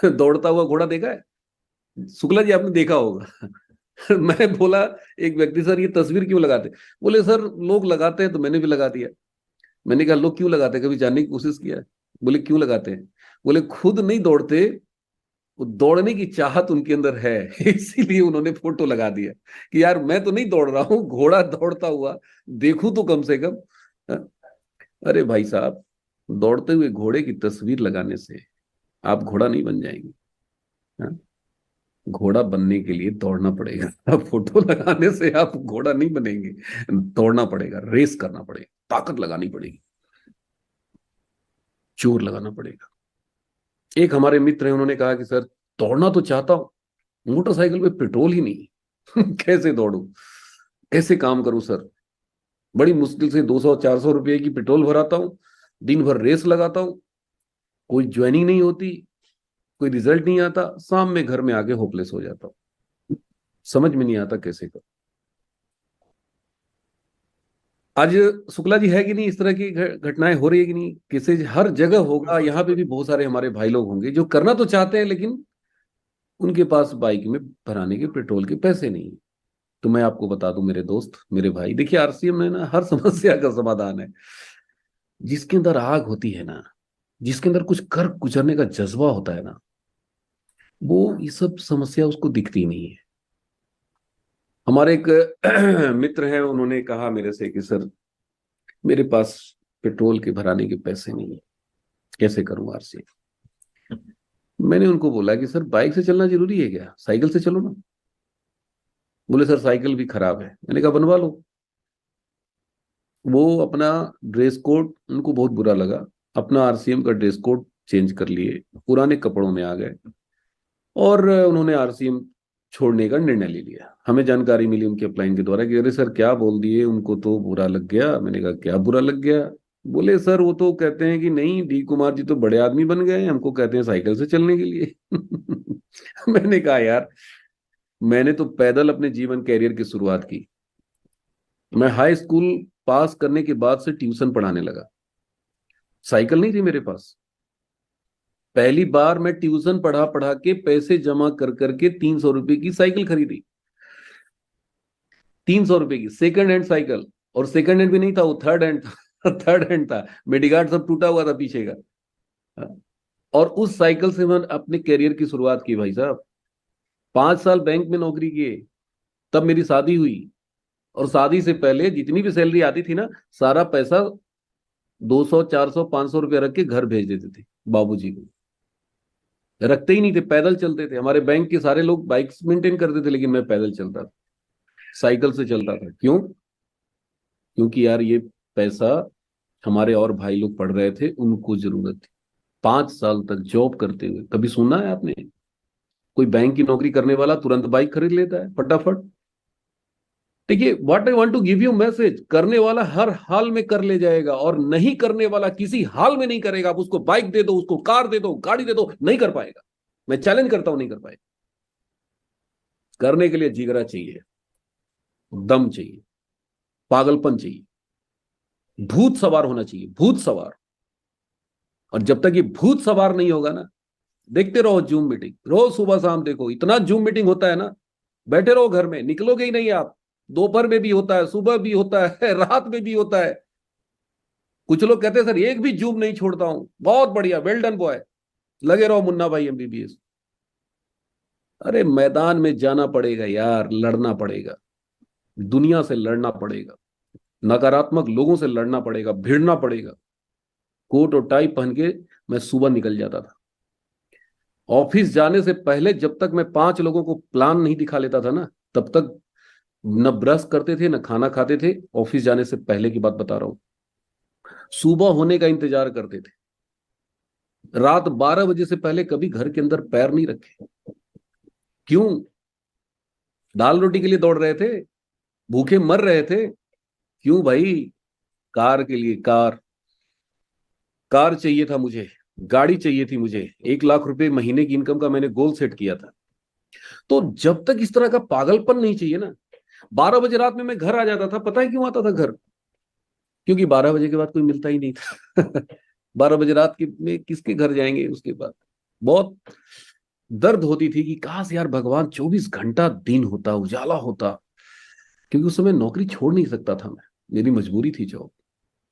C: दौड़ता हुआ घोड़ा देखा है? शुक्ला जी आपने देखा होगा। मैंने बोला, एक व्यक्ति, सर ये तस्वीर क्यों लगाते? बोले सर लोग लगाते हैं तो मैंने भी लगा दिया। मैंने कहा लोग क्यों लगाते हैं, कभी जानने की कोशिश किया है? बोले क्यों लगाते हैं? बोले खुद नहीं दौड़ते, वो दौड़ने की चाहत उनके अंदर है, इसीलिए उन्होंने फोटो लगा दिया कि यार मैं तो नहीं दौड़ रहा हूँ, घोड़ा दौड़ता हुआ देखूं तो कम से कम। हाँ? अरे भाई साहब, दौड़ते हुए घोड़े की तस्वीर लगाने से आप घोड़ा नहीं बन जाएंगे। हाँ? घोड़ा बनने के लिए दौड़ना पड़ेगा। अब फोटो लगाने से आप घोड़ा नहीं बनेंगे। दौड़ना पड़ेगा, रेस करना पड़ेगा, ताकत लगानी पड़ेगी, जोर लगाना पड़ेगा। एक हमारे मित्र हैं, उन्होंने कहा कि सर दौड़ना तो चाहता हूं, मोटरसाइकिल पे पेट्रोल ही नहीं। कैसे दौड़ू, कैसे काम करूं सर? बड़ी मुश्किल से 200-400 रुपए की पेट्रोल भराता हूं, दिन भर रेस लगाता हूं, कोई ज्वाइनिंग नहीं होती, कोई रिजल्ट नहीं आता, शाम में घर में आके होपलेस हो जाता हूं। समझ में नहीं आता कैसे कर। आज शुक्ला जी है कि नहीं, इस तरह की घटनाएं हो रही है कि नहीं? किसी हर जगह होगा। यहाँ पे भी बहुत सारे हमारे भाई लोग होंगे जो करना तो चाहते हैं, लेकिन उनके पास बाइक में भराने के पेट्रोल के पैसे नहीं है। तो मैं आपको बता दूं मेरे दोस्त, मेरे भाई, देखिए आरसीएम में ना हर समस्या का समाधान है। जिसके अंदर आग होती है ना, जिसके अंदर कुछ कर गुजरने का जज्बा होता है ना, वो ये सब समस्या उसको दिखती नहीं है। हमारे एक मित्र हैं, उन्होंने कहा मेरे से कि सर मेरे पास पेट्रोल के भराने के पैसे नहीं है, कैसे करूं आरसीएम? मैंने उनको बोला कि सर बाइक से चलना जरूरी है क्या? साइकिल से चलो ना। बोले सर साइकिल भी खराब है। मैंने कहा बनवा लो। वो अपना ड्रेस कोड, उनको बहुत बुरा लगा, अपना आरसीएम का ड्रेस कोड चेंज कर लिए, पुराने कपड़ों में आ गए और उन्होंने आरसीएम छोड़ने का निर्णय ले लिया। हमें जानकारी मिली उनके अपलाइन के द्वारा कि अरे सर क्या बोल दिए, उनको तो बुरा लग गया। मैंने कहा क्या बुरा लग गया? बोले सर वो तो कहते हैं कि नहीं, डी कुमार जी तो बड़े आदमी बन गए हैं, हमको कहते हैं साइकिल से चलने के लिए। मैंने कहा यार, मैंने तो पैदल अपने जीवन कैरियर की शुरुआत की। मैं हाई स्कूल पास करने के बाद से ट्यूशन पढ़ाने लगा। साइकिल नहीं थी मेरे पास। पहली बार मैं ट्यूशन पढ़ा पढ़ा के पैसे जमा कर करके 300 रुपए की साइकिल खरीदी। 300 रुपए की सेकंड हैंड साइकिल, और सेकंड हैंड भी नहीं था, वो थर्ड हैंड था। थर्ड हैंड था, मेडिगार्ड सब टूटा हुआ था पीछे का। हाँ। और उस साइकिल से मैंने अपने करियर की शुरुआत की भाई साहब। 5 साल बैंक में नौकरी किए, तब मेरी शादी हुई। और शादी से पहले जितनी भी सैलरी आती थी ना, सारा पैसा 200 400 500 रुपया रख के घर भेज देते थे बाबूजी को। रखते ही नहीं थे, पैदल चलते थे। हमारे बैंक के सारे लोग बाइक्स मेंटेन करते थे, लेकिन मैं पैदल चलता था, साइकिल से चलता था। क्यों? क्योंकि यार ये पैसा हमारे और भाई लोग पढ़ रहे थे, उनको जरूरत थी। 5 साल तक जॉब करते हुए, कभी सुना है आपने कोई बैंक की नौकरी करने वाला तुरंत बाइक खरीद लेता है फटाफट? देखिए, what I want to give you message, करने वाला हर हाल में कर ले जाएगा, और नहीं करने वाला किसी हाल में नहीं करेगा। आप उसको बाइक दे दो, उसको कार दे दो, गाड़ी दे दो, नहीं कर पाएगा। मैं चैलेंज करता हूं, नहीं कर पाएगा। करने के लिए जिगरा चाहिए, दम चाहिए, पागलपन चाहिए, भूत सवार होना चाहिए, भूत सवार। और जब तक ये भूत सवार नहीं होगा ना, देखते रहो जूम मीटिंग, रोज सुबह शाम देखो, इतना जूम मीटिंग होता है ना। बैठे रहो घर में, निकलोगे ही नहीं आप। दोपहर में भी होता है, सुबह भी होता है, रात में भी होता है। कुछ लोग कहते हैं सर एक भी जूम नहीं छोड़ता हूं। बहुत बढ़िया, वेल डन बॉय। लगे रहो मुन्ना भाई एमबीबीएस। अरे मैदान में जाना पड़ेगा यार, लड़ना पड़ेगा, दुनिया से लड़ना पड़ेगा, नकारात्मक लोगों से लड़ना पड़ेगा, भिड़ना पड़ेगा। कोट और टाई पहन के मैं सुबह निकल जाता था। ऑफिस जाने से पहले जब तक मैं 5 लोगों को प्लान नहीं दिखा लेता था ना, तब तक न ब्रश करते थे न खाना खाते थे। ऑफिस जाने से पहले की बात बता रहा हूं। सुबह होने का इंतजार करते थे। रात 12 बजे से पहले कभी घर के अंदर पैर नहीं रखे। क्यों? दाल रोटी के लिए दौड़ रहे थे, भूखे मर रहे थे। क्यों भाई? कार के लिए। कार कार चाहिए था मुझे, गाड़ी चाहिए थी मुझे। 1 लाख रुपए महीने की इनकम का मैंने गोल सेट किया था। तो जब तक इस तरह का पागलपन नहीं चाहिए ना, 12 बजे रात में मैं घर आ जाता था। पता है क्यों आता था घर? क्योंकि 12 बजे के बाद कोई मिलता ही नहीं था। 12 बजे रात के में किसके घर जाएंगे उसके बाद? बहुत दर्द होती थी कि काश यार भगवान 24 घंटा दिन होता, उजाला होता। क्योंकि उस समय नौकरी छोड़ नहीं सकता था मैं, मेरी मजबूरी थी जॉब।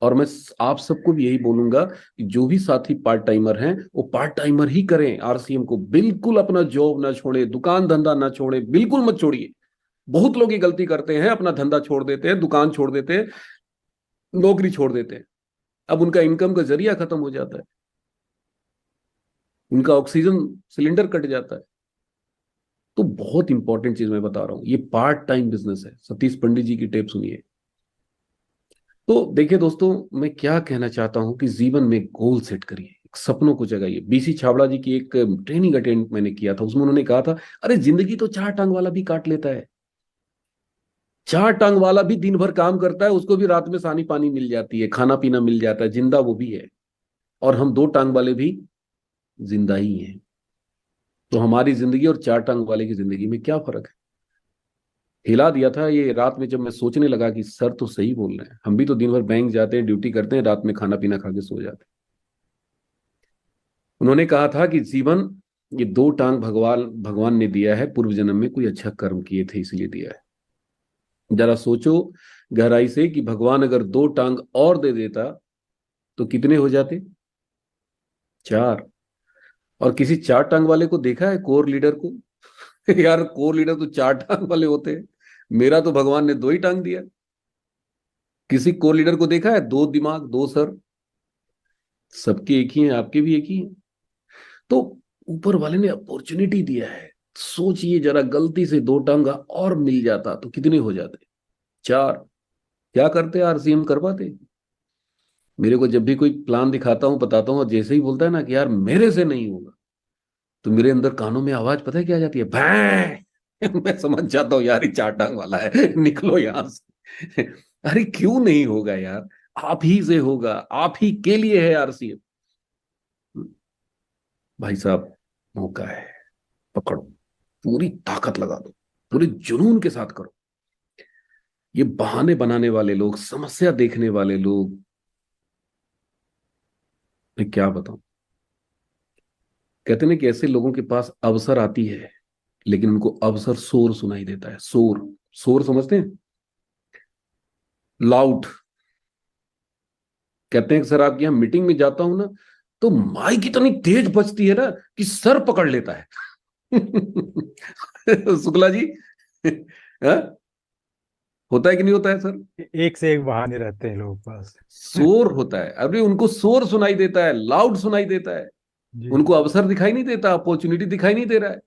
C: और मैं आप सबको भी यही बोलूंगा कि जो भी साथी पार्ट टाइमर हैं, वो पार्ट टाइमर ही करें। आरसीएम को बिल्कुल अपना जॉब ना छोड़े, दुकान धंधा ना छोड़े, बिल्कुल मत छोड़िए। बहुत लोग ये गलती करते हैं, अपना धंधा छोड़ देते हैं, दुकान छोड़ देते हैं, नौकरी छोड़ देते हैं। अब उनका इनकम का जरिया खत्म हो जाता है, उनका ऑक्सीजन सिलेंडर कट जाता है। तो बहुत इंपॉर्टेंट चीज मैं बता रहा हूं, ये पार्ट टाइम बिजनेस है। सतीश पंडित जी की टेप सुनिए। तो देखिए दोस्तों, मैं क्या कहना चाहता हूं कि जीवन में गोल सेट करिए, सपनों को जगाइए। बीसी छाबड़ा जी की एक ट्रेनिंग अटेंड मैंने किया था, उसमें उन्होंने कहा था, अरे जिंदगी तो 4 टांग वाला भी काट लेता है। 4 टांग वाला भी दिन भर काम करता है, उसको भी रात में सानी पानी मिल जाती है, खाना पीना मिल जाता है, जिंदा वो भी है। और हम 2 टांग वाले भी जिंदा ही हैं। तो हमारी जिंदगी और 4 टांग वाले की जिंदगी में क्या फर्क है? हिला दिया था ये रात में, जब मैं सोचने लगा कि सर तो सही बोल रहे हैं। हम भी तो दिन भर बैंक जाते हैं, ड्यूटी करते हैं, रात में खाना पीना खा के सो जाते हैं। उन्होंने कहा था कि जीवन ये 2 टांग भगवान भगवान ने दिया है, पूर्व जन्म में कोई अच्छा कर्म किए थे इसलिए दिया है। जरा सोचो गहराई से कि भगवान अगर 2 टांग और दे देता तो कितने हो जाते? 4। और किसी 4 टांग वाले को देखा है, कोर लीडर को? यार कोर लीडर तो 4 टांग वाले होते हैं। मेरा तो भगवान ने 2 ही टांग दिया। किसी कोर लीडर को देखा है? 2 दिमाग, 2 सर। सबके एक ही हैं, आपके भी एक ही हैं। तो ऊपर वाले ने अपॉर्चुनिटी दिया है। सोचिए जरा, गलती से 2 टांगा और मिल जाता तो कितने हो जाते? 4। क्या करते? आरसीएम करवाते। मेरे को जब भी कोई प्लान दिखाता हूं, बताता हूं, और जैसे ही बोलता है ना कि यार मेरे से नहीं होगा, तो मेरे अंदर कानों में आवाज पता है क्या आ जाती है? भैं। मैं समझ जाता हूँ यार ये 4 टांग वाला है, निकलो यहां से। अरे क्यों नहीं होगा यार? आप ही से होगा, आप ही के लिए है आरसीएम। भाई साहब, मौका है, पकड़ो, पूरी ताकत लगा दो, पूरे जुनून के साथ करो। ये बहाने बनाने वाले लोग, समस्या देखने वाले लोग, मैं क्या बताऊं। कहते ना कि ऐसे लोगों के पास अवसर आती है, लेकिन उनको अवसर शोर सुनाई देता है। शोर, शोर समझते हैं? लाउड। कहते हैं कि सर आपकी यहाँ मीटिंग में जाता हूं ना तो माइक इतनी तेज बजती है ना कि सर पकड़ लेता है। शुक्ला जी, हाँ? होता है कि नहीं होता है सर?
B: एक से एक बहाने रहते हैं लोगों के पास।
C: शोर होता है, अभी उनको शोर सुनाई देता है, लाउड सुनाई देता है,
B: जी।
C: उनको अवसर दिखाई नहीं देता, अपॉर्चुनिटी दिखाई नहीं दे रहा है।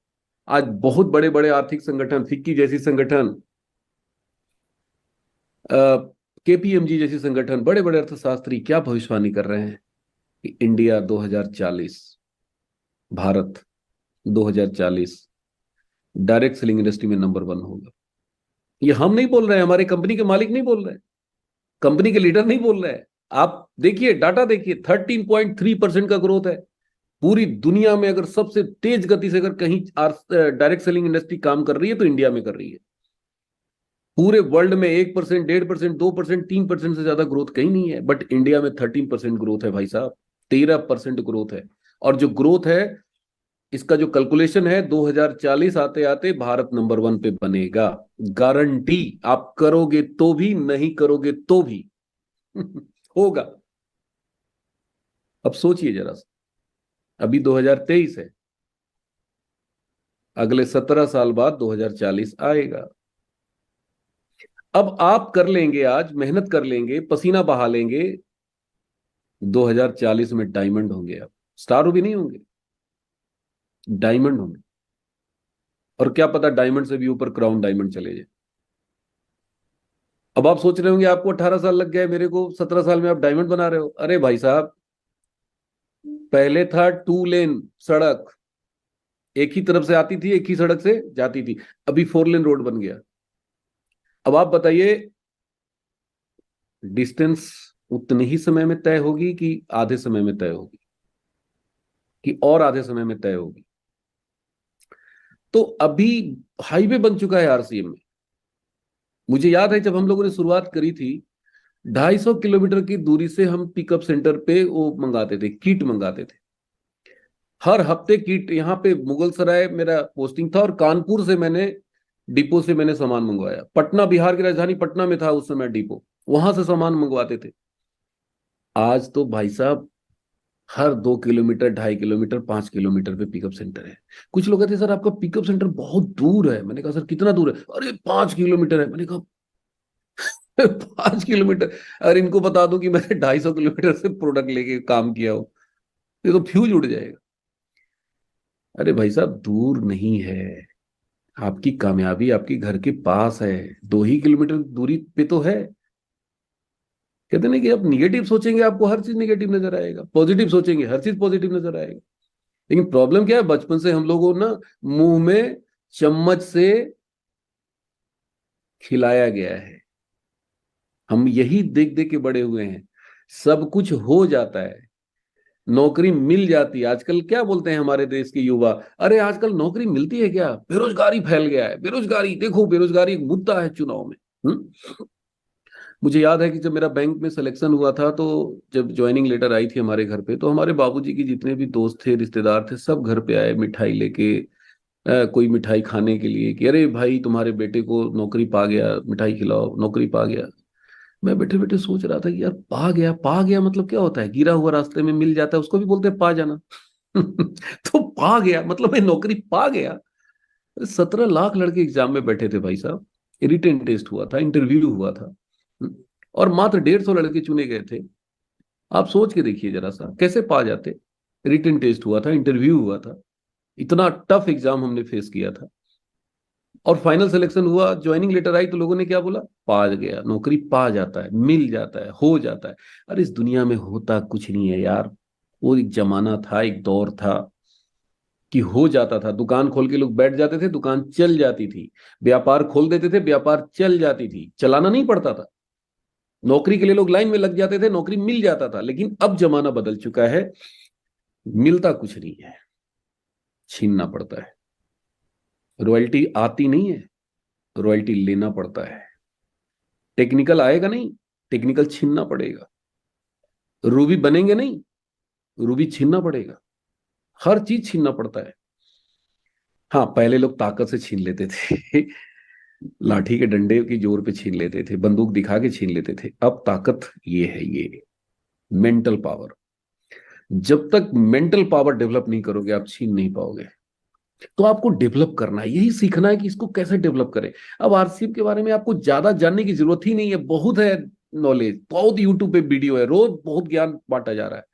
C: आज बहुत बड़े बड़े आर्थिक संगठन, फिक्की जैसी संगठन, केपीएमजी जैसी संगठन, बड़े बड़े अर्थशास्त्री क्या भविष्यवाणी कर रहे हैं कि India 2040, Bharat 2040 direct selling industry में नंबर 1 होगा। ये हम नहीं बोल रहे हैं, हमारे कंपनी के मालिक नहीं बोल रहे हैं, कंपनी के लीडर नहीं बोल रहे हैं। आप देखिए, डाटा देखिए, 13.3% का ग्रोथ है। पूरी दुनिया में अगर सबसे तेज गति से अगर कहीं डायरेक्ट सेलिंग इंडस्ट्री काम कर रही है तो इंडिया में कर रही है। पूरे वर्ल्ड में 1%, 1.5%, 2%, 3% से ज्यादा ग्रोथ कहीं नहीं है, बट इंडिया में 13% ग्रोथ है भाई साहब, 13% ग्रोथ है। और जो ग्रोथ है, इसका जो कैलकुलेशन है, 2040 आते आते भारत नंबर 1 पे बनेगा, गारंटी। आप करोगे तो भी, नहीं करोगे तो भी होगा। अब सोचिए जरा सा, अभी 2023 है, अगले 17 साल बाद 2040 आएगा। अब आप कर लेंगे, आज मेहनत कर लेंगे, पसीना बहा लेंगे, 2040 में डायमंड होंगे। आप स्टार भी नहीं होंगे, डायमंड होंगे। और क्या पता डायमंड से भी ऊपर क्राउन डायमंड चले जाए। अब आप सोच रहे होंगे आपको 18 साल लग गए, मेरे को 17 साल में आप डायमंड बना रहे हो। अरे भाई साहब, पहले था 2 लेन सड़क, एक ही तरफ से आती थी, एक ही सड़क से जाती थी। अभी 4 लेन रोड बन गया। अब आप बताइए, डिस्टेंस उतने ही समय में तय होगी कि आधे समय में तय होगी, कि और आधे समय में तय होगी? तो अभी हाईवे बन चुका है आरसीएम में। मुझे याद है जब हम लोगों ने शुरुआत करी थी, 250 किलोमीटर की दूरी से हम पिकअप सेंटर पे वो मंगाते थे, किट मंगाते थे। हर हफ्ते किट, यहाँ पे मुगल सराय मेरा पोस्टिंग था और कानपुर से मैंने, डिपो से मैंने सामान मंगवाया। पटना, बिहार की राजधानी पटना में था उस समय डिपो, वहां से सामान मंगवाते थे। आज तो भाई साहब हर 2 किलोमीटर, 2.5 किलोमीटर, 5 किलोमीटर पे पिकअप सेंटर है। कुछ लोग कहते हैं सर आपका पिकअप सेंटर बहुत दूर है। मैंने कहा सर कितना दूर है? अरे 5 किलोमीटर है। मैंने कहा 5 किलोमीटर? अरे इनको बता दूं कि मैंने 250 किलोमीटर से प्रोडक्ट लेके काम किया हो, ये तो फ्यूज उड़ जाएगा। अरे भाई साहब, दूर नहीं है, आपकी कामयाबी आपके घर के पास है, 2 ही किलोमीटर दूरी पे तो है। कहते नहीं कि आप निगेटिव सोचेंगे आपको हर चीज निगेटिव नजर आएगा, पॉजिटिव सोचेंगे हर चीज पॉजिटिव नजर आएगा। लेकिन प्रॉब्लम क्या है, बचपन से हम लोगों ना मुंह में चम्मच से खिलाया गया है, हम यही देख देख के बड़े हुए हैं। सब कुछ हो जाता है, नौकरी मिल जाती है। आजकल क्या बोलते हैं हमारे देश के युवा, अरे आजकल नौकरी मिलती है क्या, बेरोजगारी फैल गया है, बेरोजगारी देखो, बेरोजगारी एक मुद्दा है चुनाव में। मुझे याद है कि जब मेरा बैंक में सिलेक्शन हुआ था, तो जब ज्वाइनिंग लेटर आई थी हमारे घर पे, तो हमारे बाबूजी की जितने भी दोस्त थे, रिश्तेदार थे, सब घर पे आए मिठाई लेके। कोई मिठाई खाने के लिए कि अरे भाई तुम्हारे बेटे को नौकरी पा गया, मिठाई खिलाओ, नौकरी पा गया। मैं बैठे बैठे सोच रहा था कि यार, पा गया, पा गया मतलब क्या होता है? गिरा हुआ रास्ते में मिल जाता है, उसको भी बोलते हैं पा जाना। तो पा गया मतलब मैं नौकरी पा गया। 17 लाख लड़के एग्जाम में बैठे थे भाई साहब, रिटेन टेस्ट हुआ था, इंटरव्यू हुआ था, और मात्र 150 लड़के चुने गए थे। आप सोच के देखिए जरा सा, कैसे पा जाते? रिटेन टेस्ट हुआ था, इंटरव्यू हुआ था, इतना टफ एग्जाम हमने फेस किया था, और फाइनल सिलेक्शन हुआ, ज्वाइनिंग लेटर आई तो लोगों ने क्या बोला? पा गया, नौकरी पा जाता है, मिल जाता है, हो जाता है। अरे इस दुनिया में होता कुछ नहीं है यार। वो एक जमाना था, एक दौर था कि हो जाता था। दुकान खोल के लोग बैठ जाते थे, दुकान चल जाती थी। व्यापार खोल देते थे, व्यापार चल जाती थी, चलाना नहीं पड़ता था। नौकरी के लिए लोग लाइन में लग जाते थे, नौकरी मिल जाता था। लेकिन अब जमाना बदल चुका है, मिलता कुछ नहीं है, छीनना पड़ता है। रॉयल्टी आती नहीं है, रॉयल्टी लेना पड़ता है। टेक्निकल आएगा नहीं, टेक्निकल छीनना पड़ेगा। रूबी बनेंगे नहीं, रूबी छीनना पड़ेगा। हर चीज छीनना पड़ता है। हाँ, पहले लोग ताकत से छीन लेते थे, लाठी के डंडे की जोर पे छीन लेते थे, बंदूक दिखा के छीन लेते थे। अब ताकत ये है, ये मेंटल पावर। जब तक मेंटल पावर डेवलप नहीं करोगे आप छीन नहीं पाओगे। तो आपको डेवलप करना है, यही सीखना है कि इसको कैसे डेवलप करें। अब आरसीएम के बारे में आपको ज्यादा जानने की जरूरत ही नहीं है, बहुत है नॉलेज, बहुत यूट्यूब पे वीडियो है, रोज बहुत ज्ञान बांटा जा रहा है।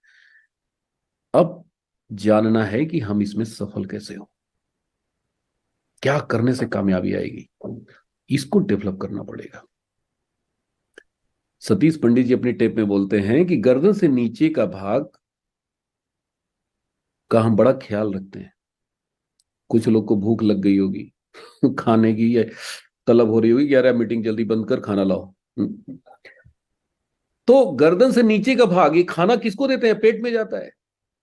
C: अब जानना है कि हम इसमें सफल कैसे हो, क्या करने से कामयाबी आएगी, इसको डेवलप करना पड़ेगा। सतीश पंडित जी अपनी टेप में बोलते हैं कि गर्दन से नीचे का भाग का हम बड़ा ख्याल रखते हैं। कुछ लोग को भूख लग गई होगी खाने की, या तलब हो रही होगी, यार मीटिंग जल्दी बंद कर खाना लाओ। तो गर्दन से नीचे का भाग, ये खाना किसको देते हैं? पेट में जाता है,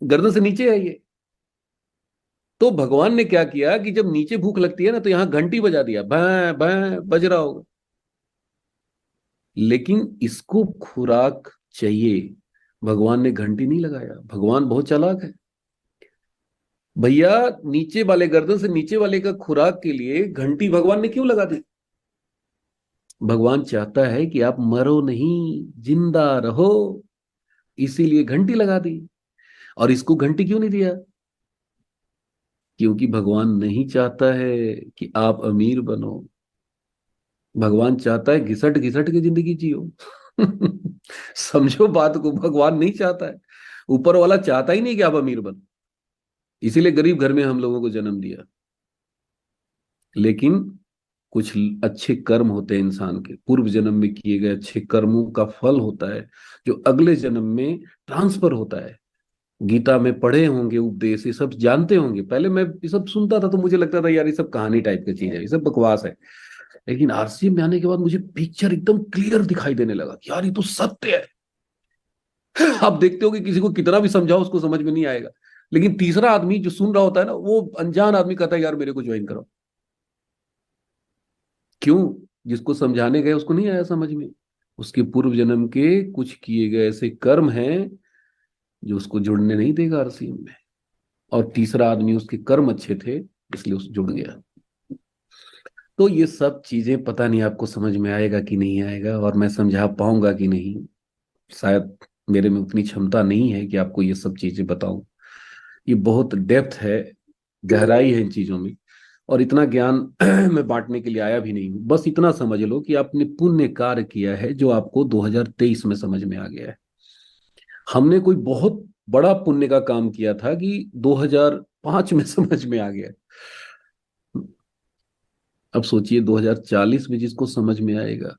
C: गर्दन से नीचे है ये। तो भगवान ने क्या किया कि जब नीचे भूख लगती है ना, तो यहां घंटी बजा दिया, भैं भैं बज रहा होगा। लेकिन इसको खुराक चाहिए, भगवान ने घंटी नहीं लगाया। भगवान बहुत चालाक है भैया। नीचे वाले, गर्दन से नीचे वाले का खुराक के लिए घंटी भगवान ने क्यों लगा दी? भगवान चाहता है कि आप मरो नहीं, जिंदा रहो, इसीलिए घंटी लगा दी। और इसको घंटी क्यों नहीं दिया? क्योंकि भगवान नहीं चाहता है कि आप अमीर बनो। भगवान चाहता है घिसट घिसट के जिंदगी जियो समझो बात को, भगवान नहीं चाहता है, ऊपर वाला चाहता ही नहीं कि आप अमीर बनो। इसीलिए गरीब घर में हम लोगों को जन्म दिया। लेकिन कुछ अच्छे कर्म होते हैं इंसान के, पूर्व जन्म में किए गए अच्छे कर्मों का फल होता है, जो अगले जन्म में ट्रांसफर होता है। गीता में पढ़े होंगे उपदेश, ये सब जानते होंगे। पहले मैं ये सब सुनता था तो मुझे लगता था यार ये सब कहानी टाइप की चीज है, ये सब बकवास है। लेकिन आरसीएम में आने के बाद मुझे पिक्चर एकदम क्लियर दिखाई देने लगा कि यार ये तो सत्य है आप देखते हो कि किसी को कितना भी समझाओ उसको समझ में नहीं आएगा, लेकिन तीसरा आदमी जो सुन रहा होता है ना, वो अनजान आदमी कहता है यार मेरे को ज्वाइन करो। क्यों? जिसको समझाने गए उसको नहीं आया समझ में, उसके पूर्व जन्म के कुछ किए गए ऐसे कर्म हैं जो उसको जुड़ने नहीं देगा आरसीएम में। और तीसरा आदमी, उसके कर्म अच्छे थे इसलिए उस जुड़ गया। तो ये सब चीजें पता नहीं आपको समझ में आएगा कि नहीं आएगा, और मैं समझा पाऊंगा कि नहीं, शायद मेरे में उतनी क्षमता नहीं है कि आपको ये सब चीजें बताऊं। ये बहुत डेप्थ है, गहराई है इन चीजों में, और इतना ज्ञान मैं बांटने के लिए आया भी नहीं हूं। बस इतना समझ लो कि आपने पुण्य कार्य किया है जो आपको 2023 में समझ में आ गया है। हमने कोई बहुत बड़ा पुण्य का काम किया था कि 2005 में समझ में आ गया। अब सोचिए 2040 में जिसको समझ में आएगा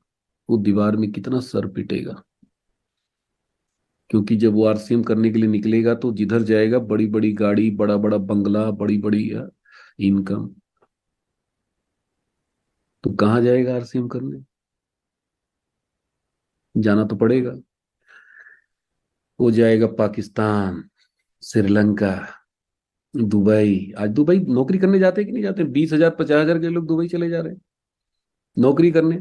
C: वो दीवार में कितना सर पिटेगा। क्योंकि जब वो आरसीएम करने के लिए निकलेगा तो जिधर जाएगा बड़ी बड़ी गाड़ी, बड़ा बड़ा बंगला, बड़ी बड़ी इनकम। तो कहाँ जाएगा आरसीएम करने? जाना तो पड़ेगा। वो जाएगा पाकिस्तान, श्रीलंका, दुबई। आज दुबई नौकरी करने जाते हैं कि नहीं जाते? 20,000 50,000 के लोग दुबई चले जा रहे हैं नौकरी करने।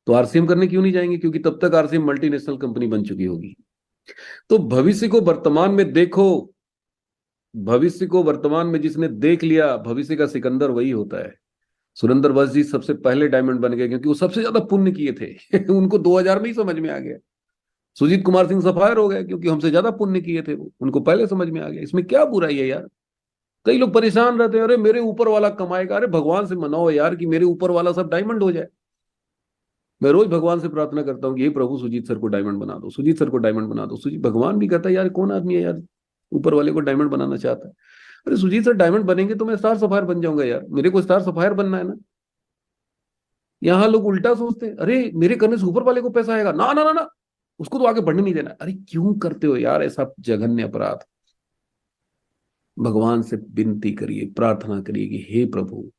C: तो आरसीएम करने क्यों नहीं जाएंगे? क्योंकि तब तक आरसीएम मल्टीनेशनल कंपनी बन चुकी होगी। तो भविष्य को वर्तमान में देखो, भविष्य को वर्तमान में जिसने देख लिया, भविष्य का सिकंदर वही होता है। सुरेंद्र वत्स जी सबसे पहले डायमंड बन गए क्योंकि वो सबसे ज्यादा पुण्य किए थे उनको 2000 में ही समझ में आ गया। सुजीत कुमार सिंह सफायर हो गए क्योंकि हमसे ज्यादा पुण्य किए थे वो, उनको पहले समझ में आ गया। इसमें क्या बुराई है यार? कई लोग परेशान रहते हैं, अरे मेरे ऊपर वाला कमाएगा। अरे भगवान से मनाओ यार कि मेरे ऊपर वाला सब डायमंड हो जाए। मैं रोज भगवान से प्रार्थना करता हूँ कि हे प्रभु सुजीत सर को डायमंड बना दो, सुजीत सर को डायमंड बना दो। सुजीत, भगवान भी कहता है यार कौन आदमी है यार ऊपर वाले को डायमंड बनाना चाहता है। अरे सुजीत सर डायमंड बनेंगे तो मैं स्टार सफायर बन जाऊंगा यार, मेरे को स्टार सफायर बनना है ना। यहाँ लोग उल्टा सोचते हैं, अरे मेरे करने से ऊपर वाले को पैसा आएगा, ना ना ना ना, उसको तो आगे बढ़ने नहीं देना। अरे क्यों करते हो यार ऐसा जघन्य अपराध? भगवान से विनती करिए, प्रार्थना करिए कि हे प्रभु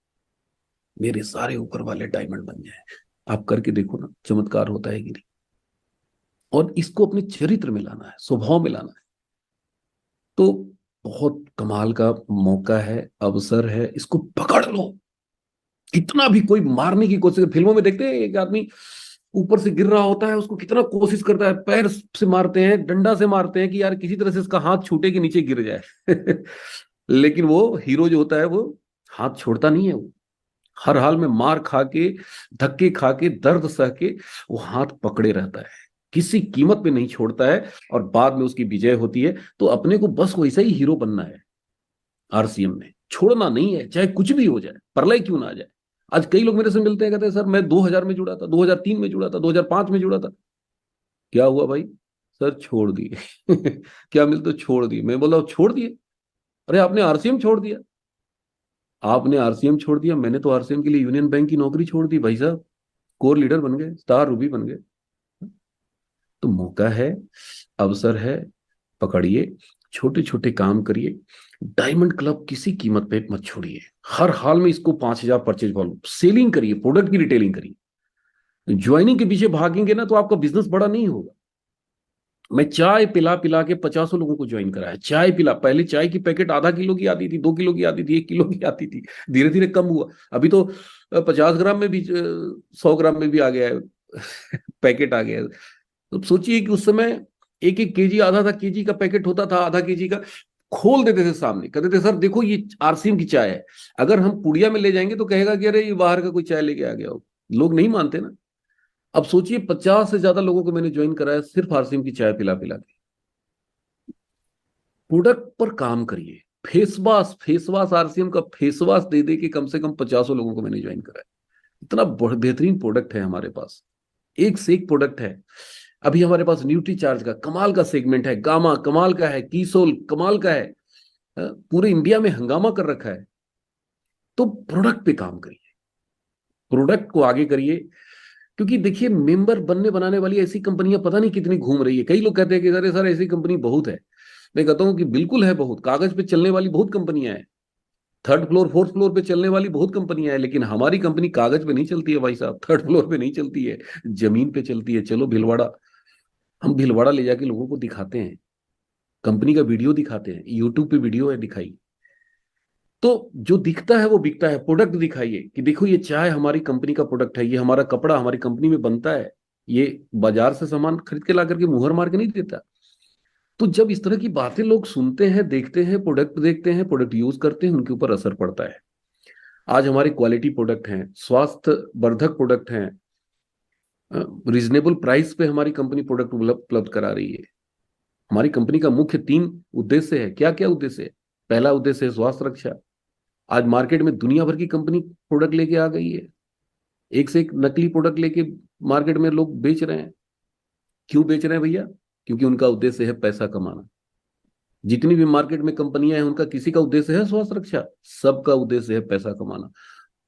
C: मेरे सारे ऊपर वाले डायमंड बन जाए। आप करके देखो ना, चमत्कार होता है कि नहीं। और इसको अपने चरित्र में लाना है, स्वभाव में लाना है। तो बहुत कमाल का मौका है, अवसर है, इसको पकड़ लो। कितना भी कोई मारने की कोशिश, फिल्मों में देखते हैं एक आदमी ऊपर से गिर रहा होता है, उसको कितना कोशिश करता है, पैर से मारते हैं, डंडा से मारते हैं कि यार किसी तरह से इसका हाथ छूटे कि नीचे गिर जाए लेकिन वो हीरो जो होता है वो हाथ छोड़ता नहीं है। वो हर हाल में मार खा के, धक्के खा के, दर्द सह के वो हाथ पकड़े रहता है। किसी कीमत पे नहीं छोड़ता है, और बाद में उसकी विजय होती है तो अपने को बस वैसा ही हीरो बनना है। आरसीएम में छोड़ना नहीं है, चाहे कुछ भी हो जाए, प्रलय क्यों ना आ जाए। आज कई लोग मेरे से मिलते हैं, कहते हैं सर मैं 2000 में जुड़ा था, 2003 में जुड़ा था, 2005 में जुड़ा था। क्या हुआ भाई? सर छोड़ दिए। क्या मिलते? छोड़ दिए। मैं बोला छोड़ दिए? अरे आपने आरसीएम छोड़ दिया। आपने आरसीएम छोड़ दिया, मैंने तो आरसीएम के लिए यूनियन बैंक की नौकरी छोड़ दी भाई साहब, कोर लीडर बन गए, स्टार रूबी बन गए। तो मौका है, अवसर है, पकड़िए, छोटे छोटे काम करिए। डायमंड क्लब किसी कीमत पे मत छोड़िए, हर हाल में इसको 5000 परचेज वॉल्यूम सेलिंग करिए, प्रोडक्ट की रिटेलिंग करिए। ज्वाइनिंग के पीछे भागेंगे ना तो आपका बिजनेस बड़ा नहीं होगा। मैं चाय पिला पिला के 50 लोगों को ज्वाइन कराया, चाय पिला। पहले चाय की पैकेट आधा किलो की आती थी, 2 किलो की आती थी, 1 किलो की आती थी, धीरे धीरे कम हुआ। अभी तो 50 ग्राम में भी 100 ग्राम में भी आ गया है। पैकेट आ गया है। तो सोचिए कि उस समय 1-1 केजी, आधा केजी का पैकेट होता था, आधा केजी का खोल देते थे सामने, कहते थे सर देखो ये आरसीएम की चाय है। अगर हम पुड़िया में ले जाएंगे तो कहेगा कि अरे ये बाहर का कोई चाय लेके आ गया हो। लोग नहीं मानते ना। अब सोचिए 50 से ज्यादा लोगों को मैंने ज्वाइन कराया सिर्फ आरसीएम की चाय पिला पिला के। प्रोडक्ट पर काम करिए। फेसवाश आरसीएम का फेसवाश दे दे के कम से कम 50 लोगों को मैंने ज्वाइन कराया। इतना बेहतरीन प्रोडक्ट है हमारे पास, एक से एक प्रोडक्ट है। अभी हमारे पास न्यूट्री चार्ज का कमाल का सेगमेंट है, गामा कमाल का है, कीसोल कमाल का है, पूरे इंडिया में हंगामा कर रखा है। तो प्रोडक्ट पे काम करिए, प्रोडक्ट को आगे करिए। क्योंकि देखिए मेंबर बनने बनाने वाली ऐसी कंपनियां पता नहीं कितनी घूम रही है। कई लोग कहते हैं कि अरे सर ऐसी कंपनी बहुत है। मैं कहता हूं कि बिल्कुल है, बहुत कागज पे चलने वाली बहुत कंपनियां हैं, 3rd फ्लोर 4th फ्लोर पे चलने वाली बहुत कंपनियां हैं, लेकिन हमारी कंपनी कागज पे नहीं चलती है भाई साहब, 3rd फ्लोर पे नहीं चलती है, जमीन पे चलती है। चलो भीलवाड़ा, हम भीलवाड़ा ले जाके लोगों को दिखाते हैं, कंपनी का वीडियो दिखाते हैं, यूट्यूब पे वीडियो है दिखाई। तो जो दिखता है वो बिकता है। प्रोडक्ट दिखाइए कि देखो ये चाय हमारी कंपनी का प्रोडक्ट है, ये हमारा कपड़ा हमारी कंपनी में बनता है, ये बाजार से सामान खरीद के ला करके मुहर मार के नहीं देता। तो जब इस तरह की बातें लोग सुनते हैं, देखते हैं, प्रोडक्ट देखते हैं, प्रोडक्ट यूज करते हैं, उनके ऊपर असर पड़ता है। आज हमारे क्वालिटी प्रोडक्ट हैं, स्वास्थ्य वर्धक प्रोडक्ट हैं, रीजनेबल प्राइस पे हमारी कंपनी प्रोडक्ट उपलब्ध करा रही है। हमारी कंपनी का मुख्य 3 उद्देश्य है। क्या क्या उद्देश्य है? पहला उद्देश्य है स्वास्थ्य रक्षा। आज मार्केट में दुनिया भर की कंपनी प्रोडक्ट लेके आ गई है, एक से एक नकली प्रोडक्ट लेके मार्केट में लोग बेच रहे हैं। क्यों बेच रहे हैं भैया? क्योंकि उनका उद्देश्य है पैसा कमाना। जितनी भी मार्केट में कंपनियां हैं उनका किसी का उद्देश्य है स्वास्थ्य रक्षा? सबका उद्देश्य है पैसा कमाना।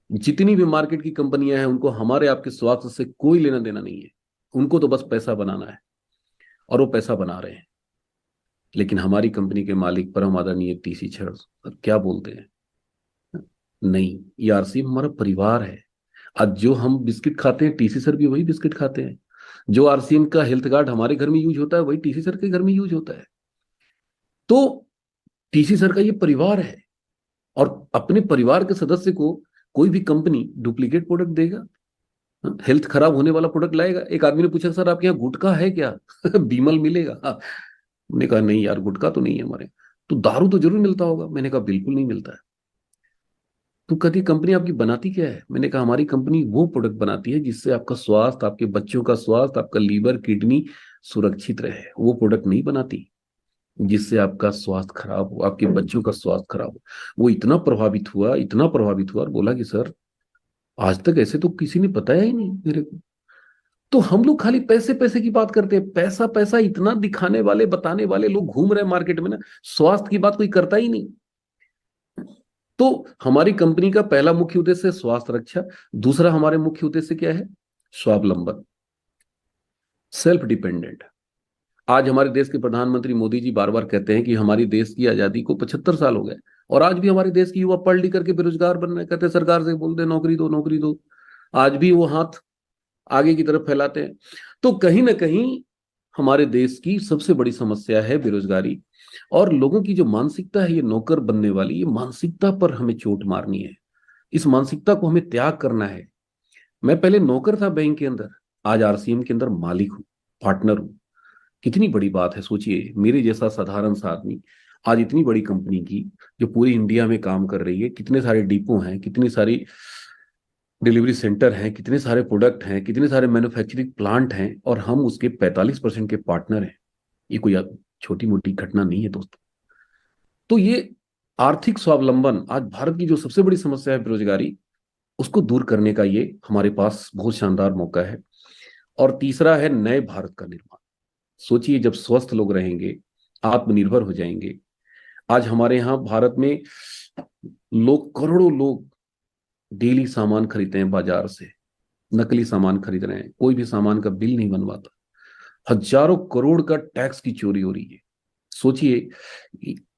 C: जितनी भी मार्केट की कंपनियां हैं उनको हमारे आपके स्वास्थ्य से कोई लेना देना नहीं है, उनको तो बस पैसा बनाना है, और वो पैसा बना रहे हैं। लेकिन हमारी कंपनी के मालिक परम आदरणीय टीसी सर क्या बोलते हैं? नहीं, ये आरसीएम हमारा परिवार है। आज जो हम बिस्किट खाते हैं टीसी सर भी वही बिस्किट खाते हैं। जो आरसीएम का हेल्थ कार्ड हमारे घर में यूज होता है वही टीसी सर के घर में यूज होता है। तो टीसी सर का ये परिवार है, और अपने परिवार के सदस्य को कोई भी कंपनी डुप्लीकेट प्रोडक्ट देगा, हेल्थ खराब होने वाला प्रोडक्ट लाएगा? एक आदमी ने पूछा सर आपके यहाँ गुटखा है क्या? बीमल मिलेगा? मैंने कहा नहीं यार, गुटखा तो नहीं है हमारे। तो दारू तो जरूर मिलता होगा? मैंने कहा बिल्कुल नहीं मिलता है। तो कहती कंपनी आपकी बनाती क्या है? मैंने कहा हमारी कंपनी वो प्रोडक्ट बनाती है जिससे आपका स्वास्थ्य, आपके बच्चों का स्वास्थ्य, आपका लीवर किडनी सुरक्षित रहे। वो प्रोडक्ट नहीं बनाती जिससे आपका स्वास्थ्य खराब हो, आपके बच्चों का स्वास्थ्य खराब हो। वो इतना प्रभावित हुआ, इतना प्रभावित हुआ और बोला कि सर आज तक ऐसे तो किसी ने बताया ही नहीं मेरे को। तो हम लोग खाली पैसे पैसे की बात करते हैं, पैसा पैसा इतना दिखाने वाले बताने वाले लोग घूम रहे हैं मार्केट में ना, स्वास्थ्य की बात कोई करता ही नहीं। तो हमारी कंपनी का पहला मुख्य उद्देश्य है स्वास्थ्य रक्षा। दूसरा हमारे मुख्य उद्देश्य क्या है? स्वावलंबन, सेल्फ डिपेंडेंट। आज हमारे देश के प्रधानमंत्री मोदी जी बार बार कहते हैं कि हमारी देश की आजादी को 75 साल हो गए, और आज भी हमारे देश की युवा पढ़ लिख करके बेरोजगार बन रहे हैं। कहते हैं सरकार से बोल दे नौकरी दो, नौकरी दो। आज भी वो हाथ आगे की तरफ फैलाते हैं। तो कहीं ना कहीं हमारे देश की सबसे बड़ी समस्या है बेरोजगारी, और लोगों की जो मानसिकता है ये नौकर बनने वाली, ये मानसिकता पर हमें चोट मारनी है। इस मानसिकता को हमें त्याग करना है। मैं पहले नौकर था बैंक के अंदर, आज आरसीएम के अंदर मालिक हूं, पार्टनर हूं। कितनी बड़ी बात है, सोचिए मेरे जैसा साधारण सा आदमी आज इतनी बड़ी कंपनी की जो पूरी इंडिया में काम कर रही है, कितने सारे डिपो हैं, कितनी सारी डिलीवरी सेंटर हैं, कितने सारे प्रोडक्ट हैं, कितने सारे मैन्युफैक्चरिंग प्लांट हैं, और हम उसके 45% के पार्टनर हैं। ये कोई छोटी मोटी घटना नहीं है दोस्तों। तो ये आर्थिक स्वावलंबन, आज भारत की जो सबसे बड़ी समस्या है बेरोजगारी, उसको दूर करने का ये हमारे पास बहुत शानदार मौका है। और तीसरा है नए भारत का निर्माण। सोचिए, जब स्वस्थ लोग रहेंगे, आत्मनिर्भर हो जाएंगे। आज हमारे यहाँ भारत में लोग, करोड़ों लोग डेली सामान खरीदते हैं बाजार से, नकली सामान खरीद रहे हैं, कोई भी सामान का बिल नहीं बनवाता, हजारों करोड़ का टैक्स की चोरी हो रही है। सोचिए,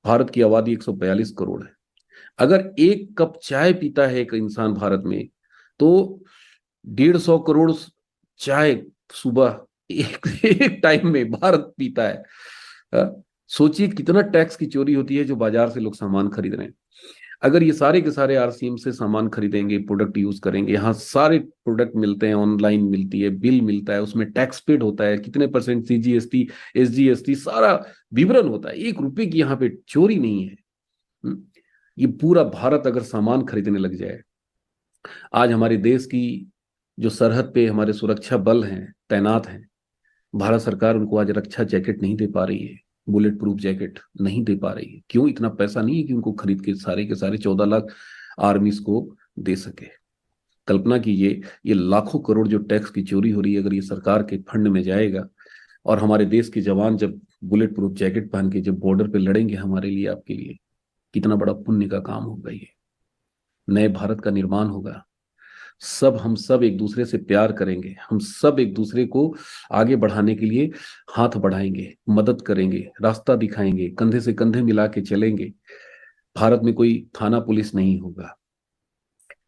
C: भारत की आबादी 142 करोड़ है। अगर एक कप चाय पीता है एक इंसान भारत में, तो 150 करोड़ चाय सुबह एक टाइम में भारत पीता है। सोचिए कितना टैक्स की चोरी होती है जो बाजार से लोग सामान खरीद रहे हैं। अगर ये सारे के सारे आरसीएम से सामान खरीदेंगे, प्रोडक्ट यूज करेंगे, यहाँ सारे प्रोडक्ट मिलते हैं, ऑनलाइन मिलती है, बिल मिलता है, उसमें टैक्स पेड होता है, कितने परसेंट सीजीएसटी, एसजीएसटी, सारा विवरण होता है, 1 रुपए की यहाँ पे चोरी नहीं है। ये पूरा भारत अगर सामान खरीदने लग जाए। आज हमारे देश की जो सरहद पे हमारे सुरक्षा बल हैं, तैनात हैं, भारत सरकार उनको आज रक्षा जैकेट नहीं दे पा रही है, बुलेट प्रूफ जैकेट नहीं दे पा रही है। क्यों? इतना पैसा नहीं है कि उनको खरीद के सारे 14 लाख आर्मीज को दे सके। कल्पना कीजिए, ये लाखों करोड़ जो टैक्स की चोरी हो रही है, अगर ये सरकार के फंड में जाएगा, और हमारे देश के जवान जब बुलेट प्रूफ जैकेट पहन के जब बॉर्डर पे लड़ेंगे हमारे लिए, आपके लिए, कितना बड़ा पुण्य का काम होगा। ये नए भारत का निर्माण होगा। हम सब एक दूसरे से प्यार करेंगे, हम सब एक दूसरे को आगे बढ़ाने के लिए हाथ बढ़ाएंगे, मदद करेंगे, रास्ता दिखाएंगे, कंधे से कंधे मिला के चलेंगे। भारत में कोई थाना पुलिस नहीं होगा।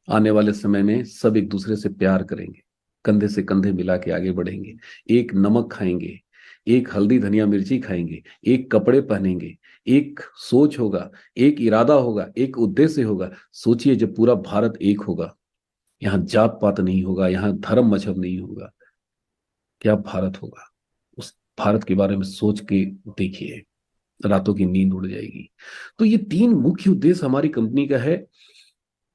C: आने वाले समय में सब एक दूसरे से प्यार करेंगे, कंधे से कंधे मिला के आगे बढ़ेंगे। एक नमक खाएंगे, एक हल्दी धनिया मिर्ची खाएंगे, एक कपड़े पहनेंगे, एक सोच होगा, एक इरादा होगा, एक उद्देश्य होगा। सोचिए, जब पूरा भारत एक होगा, यहाँ जात पात नहीं होगा, यहाँ धर्म मजहब नहीं होगा, क्या भारत होगा। उस भारत के बारे में सोच के देखिए, रातों की नींद उड़ जाएगी। तो ये 3 मुख्य उद्देश्य हमारी कंपनी का है,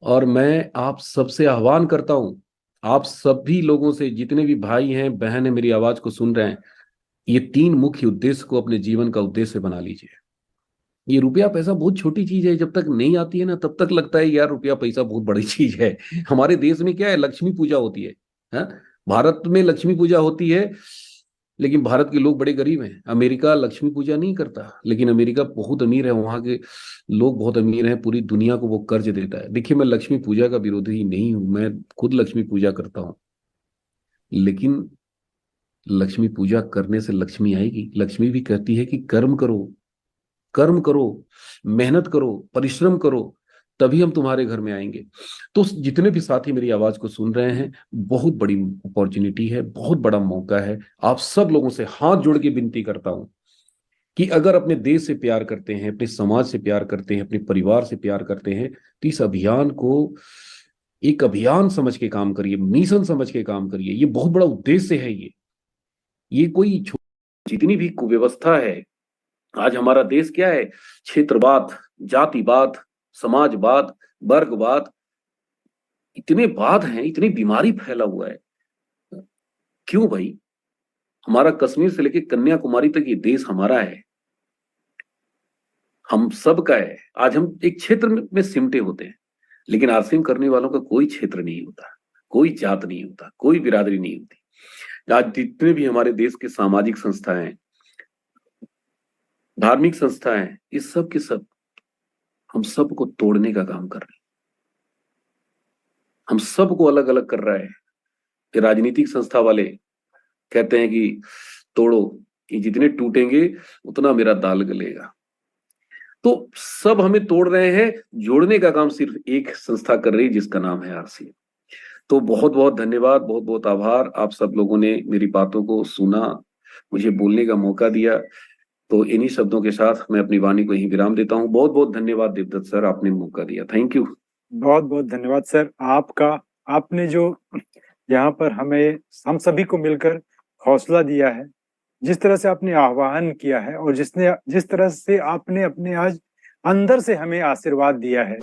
C: और मैं आप सबसे आह्वान करता हूं, आप सभी लोगों से, जितने भी भाई हैं बहन हैं मेरी आवाज को सुन रहे हैं, ये 3 मुख्य उद्देश्य को अपने जीवन का उद्देश्य बना लीजिए। ये रुपया पैसा बहुत छोटी चीज है, जब तक नहीं आती है ना, तब तक लगता है यार रुपया पैसा बहुत बड़ी चीज है। हमारे देश में क्या है, लक्ष्मी पूजा होती है, हा? भारत में लक्ष्मी पूजा होती है, लेकिन भारत के लोग बड़े गरीब हैं। अमेरिका लक्ष्मी पूजा नहीं करता, लेकिन अमेरिका बहुत अमीर है, वहां के लोग बहुत अमीर हैं, पूरी दुनिया को वो कर्ज देता है। देखिए, मैं लक्ष्मी पूजा का विरोधी नहीं हूं, मैं खुद लक्ष्मी पूजा करता हूं, लेकिन लक्ष्मी पूजा करने से लक्ष्मी आएगी? लक्ष्मी भी कहती है कि कर्म करो, कर्म करो, मेहनत करो, परिश्रम करो, तभी हम तुम्हारे घर में आएंगे। तो जितने भी साथी मेरी आवाज को सुन रहे हैं, बहुत बड़ी अपॉर्चुनिटी है, बहुत बड़ा मौका है। आप सब लोगों से हाथ जोड़ के विनती करता हूं कि अगर अपने देश से प्यार करते हैं, अपने समाज से प्यार करते हैं, अपने परिवार से प्यार करते हैं, तो इस अभियान को एक अभियान समझ के काम करिए, मिशन समझ के काम करिए। ये बहुत बड़ा उद्देश्य है। ये कोई जितनी भी कुव्यवस्था है, आज हमारा देश क्या है, क्षेत्रवाद, जातिवाद, समाजवाद, वर्गवाद, इतने वाद हैं, इतनी बीमारी फैला हुआ है। क्यों भाई? हमारा कश्मीर से लेकर कन्याकुमारी तक ये देश हमारा है, हम सब का है। आज हम एक क्षेत्र में सिमटे होते हैं, लेकिन आरसीएम करने वालों का कोई क्षेत्र नहीं होता, कोई जात नहीं होता, कोई बिरादरी नहीं होती। आज जितने भी हमारे देश के सामाजिक संस्थाएं, धार्मिक संस्थाएं, इस सब के सब हम सबको तोड़ने का काम कर रहे हैं, हम सबको अलग अलग कर रहा है। कि राजनीतिक संस्था वाले कहते हैं कि तोड़ो, कि जितने टूटेंगे उतना मेरा दाल गलेगा। तो सब हमें तोड़ रहे हैं, जोड़ने का काम सिर्फ एक संस्था कर रही है, जिसका नाम है आरसीएम। तो बहुत बहुत धन्यवाद, बहुत बहुत आभार। आप सब लोगों ने मेरी बातों को सुना, मुझे बोलने का मौका दिया। तो इन्हीं शब्दों के साथ मैं अपनी वाणी को यहीं विराम देता हूं। बहुत बहुत धन्यवाद देवदत्त सर, आपने मौका दिया। Thank you.
B: बहुत बहुत धन्यवाद सर आपका। आपने जो यहाँ पर हमें, हम सभी को मिलकर हौसला दिया है, जिस तरह से आपने आह्वान किया है, और जिस तरह से आपने अपने आज अंदर से हमें आशीर्वाद दिया है,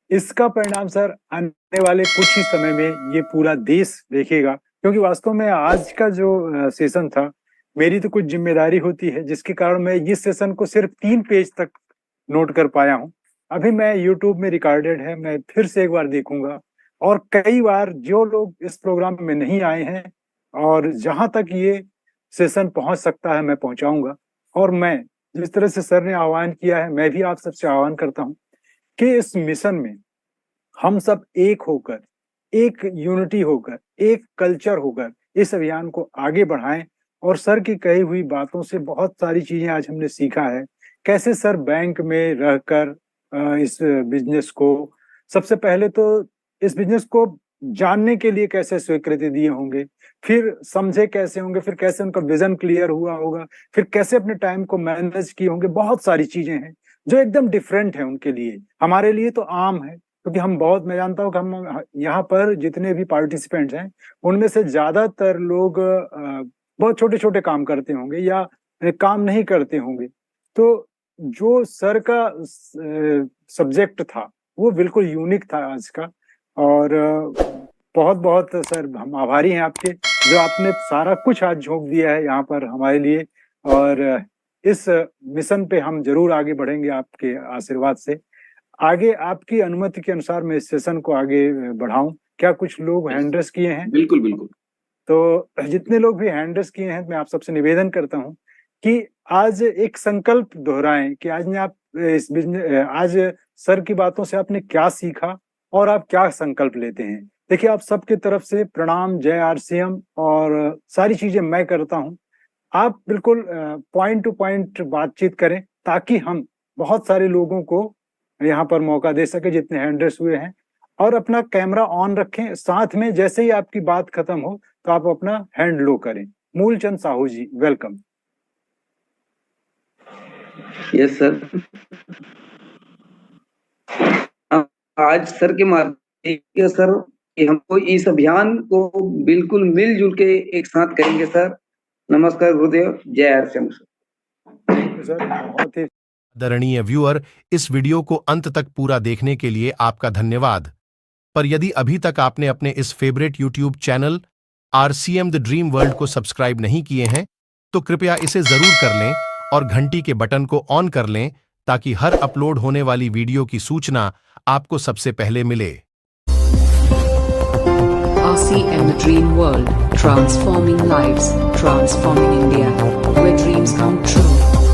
B: इसका परिणाम सर आने वाले कुछ ही समय में ये पूरा देश देखेगा, क्योंकि वास्तव में आज का जो सेशन था, मेरी तो कुछ जिम्मेदारी होती है जिसके कारण मैं इस सेशन को सिर्फ 3 पेज तक नोट कर पाया हूँ। अभी मैं यूट्यूब में रिकॉर्डेड है, मैं फिर से एक बार देखूंगा, और कई बार जो लोग इस प्रोग्राम में नहीं आए हैं और जहां तक ये सेशन पहुंच सकता है मैं पहुंचाऊंगा। और मैं जिस तरह से सर ने आह्वान किया है, मैं भी आप सबसे आह्वान करता हूं कि इस मिशन में हम सब एक होकर, एक यूनिटी होकर, एक कल्चर होकर इस अभियान को आगे बढ़ाएं। और सर की कही हुई बातों से बहुत सारी चीजें आज हमने सीखा है। कैसे सर बैंक में रहकर इस बिजनेस को, सबसे पहले तो इस बिजनेस को जानने के लिए कैसे स्वीकृति दिए होंगे, फिर समझे कैसे होंगे, फिर कैसे उनका विजन क्लियर हुआ होगा, फिर कैसे अपने टाइम को मैनेज किए होंगे। बहुत सारी चीजें हैं जो एकदम डिफरेंट है उनके लिए, हमारे लिए तो आम है, क्योंकि हम बहुत, मैं जानता हूँ कि हम यहाँ पर जितने भी पार्टिसिपेंट्स हैं उनमें से ज्यादातर लोग बहुत छोटे छोटे काम करते होंगे या काम नहीं करते होंगे। तो जो सर का सब्जेक्ट था वो बिल्कुल यूनिक था आज का। और बहुत बहुत सर हम आभारी हैं आपके, जो आपने सारा कुछ आज झोंक दिया है यहाँ पर हमारे लिए। और इस मिशन पे हम जरूर आगे बढ़ेंगे आपके आशीर्वाद से। आगे आपकी अनुमति के अनुसार मैं इस सेशन को आगे बढ़ाऊं। क्या कुछ लोग हैंड रेस किए हैं?
C: बिल्कुल बिल्कुल।
B: तो जितने लोग भी हैंड रेस किए हैं, मैं आप सबसे निवेदन करता हूं कि आज एक संकल्प दोहराएं कि आज ने आप इस बिजनेस, आज सर की बातों से आपने क्या सीखा और आप क्या संकल्प लेते हैं। देखिए, आप सबकी तरफ से प्रणाम, जय आरसीएम, और सारी चीजें मैं करता हूं। आप बिल्कुल पॉइंट टू पॉइंट बातचीत करें ताकि हम बहुत सारे लोगों को यहाँ पर मौका दे सके जितने हैंड रेस हुए हैं। और अपना कैमरा ऑन रखें, साथ में जैसे ही आपकी बात खत्म हो तो आप अपना हैंड लो करें। मूलचंद साहू जी, वेलकम।
D: यस सर, आज सर के माध्यम सर कि हमको इस अभियान को बिल्कुल मिलजुल के एक साथ करेंगे सर। नमस्कार गुरुदेव, जय आरसीएम
B: सर। बहुत ही
E: आदरणीय व्यूअर, इस वीडियो को अंत तक पूरा देखने के लिए आपका धन्यवाद। पर यदि अभी तक आपने अपने इस favourite YouTube channel RCM the dream world को सब्सक्राइब नहीं किए हैं तो कृपया इसे जरूर कर लें और घंटी के बटन को ऑन कर लें ताकि हर अपलोड होने वाली वीडियो की सूचना आपको सबसे पहले मिले।
A: RCM The Dream World, transforming lives, transforming India, where dreams come true.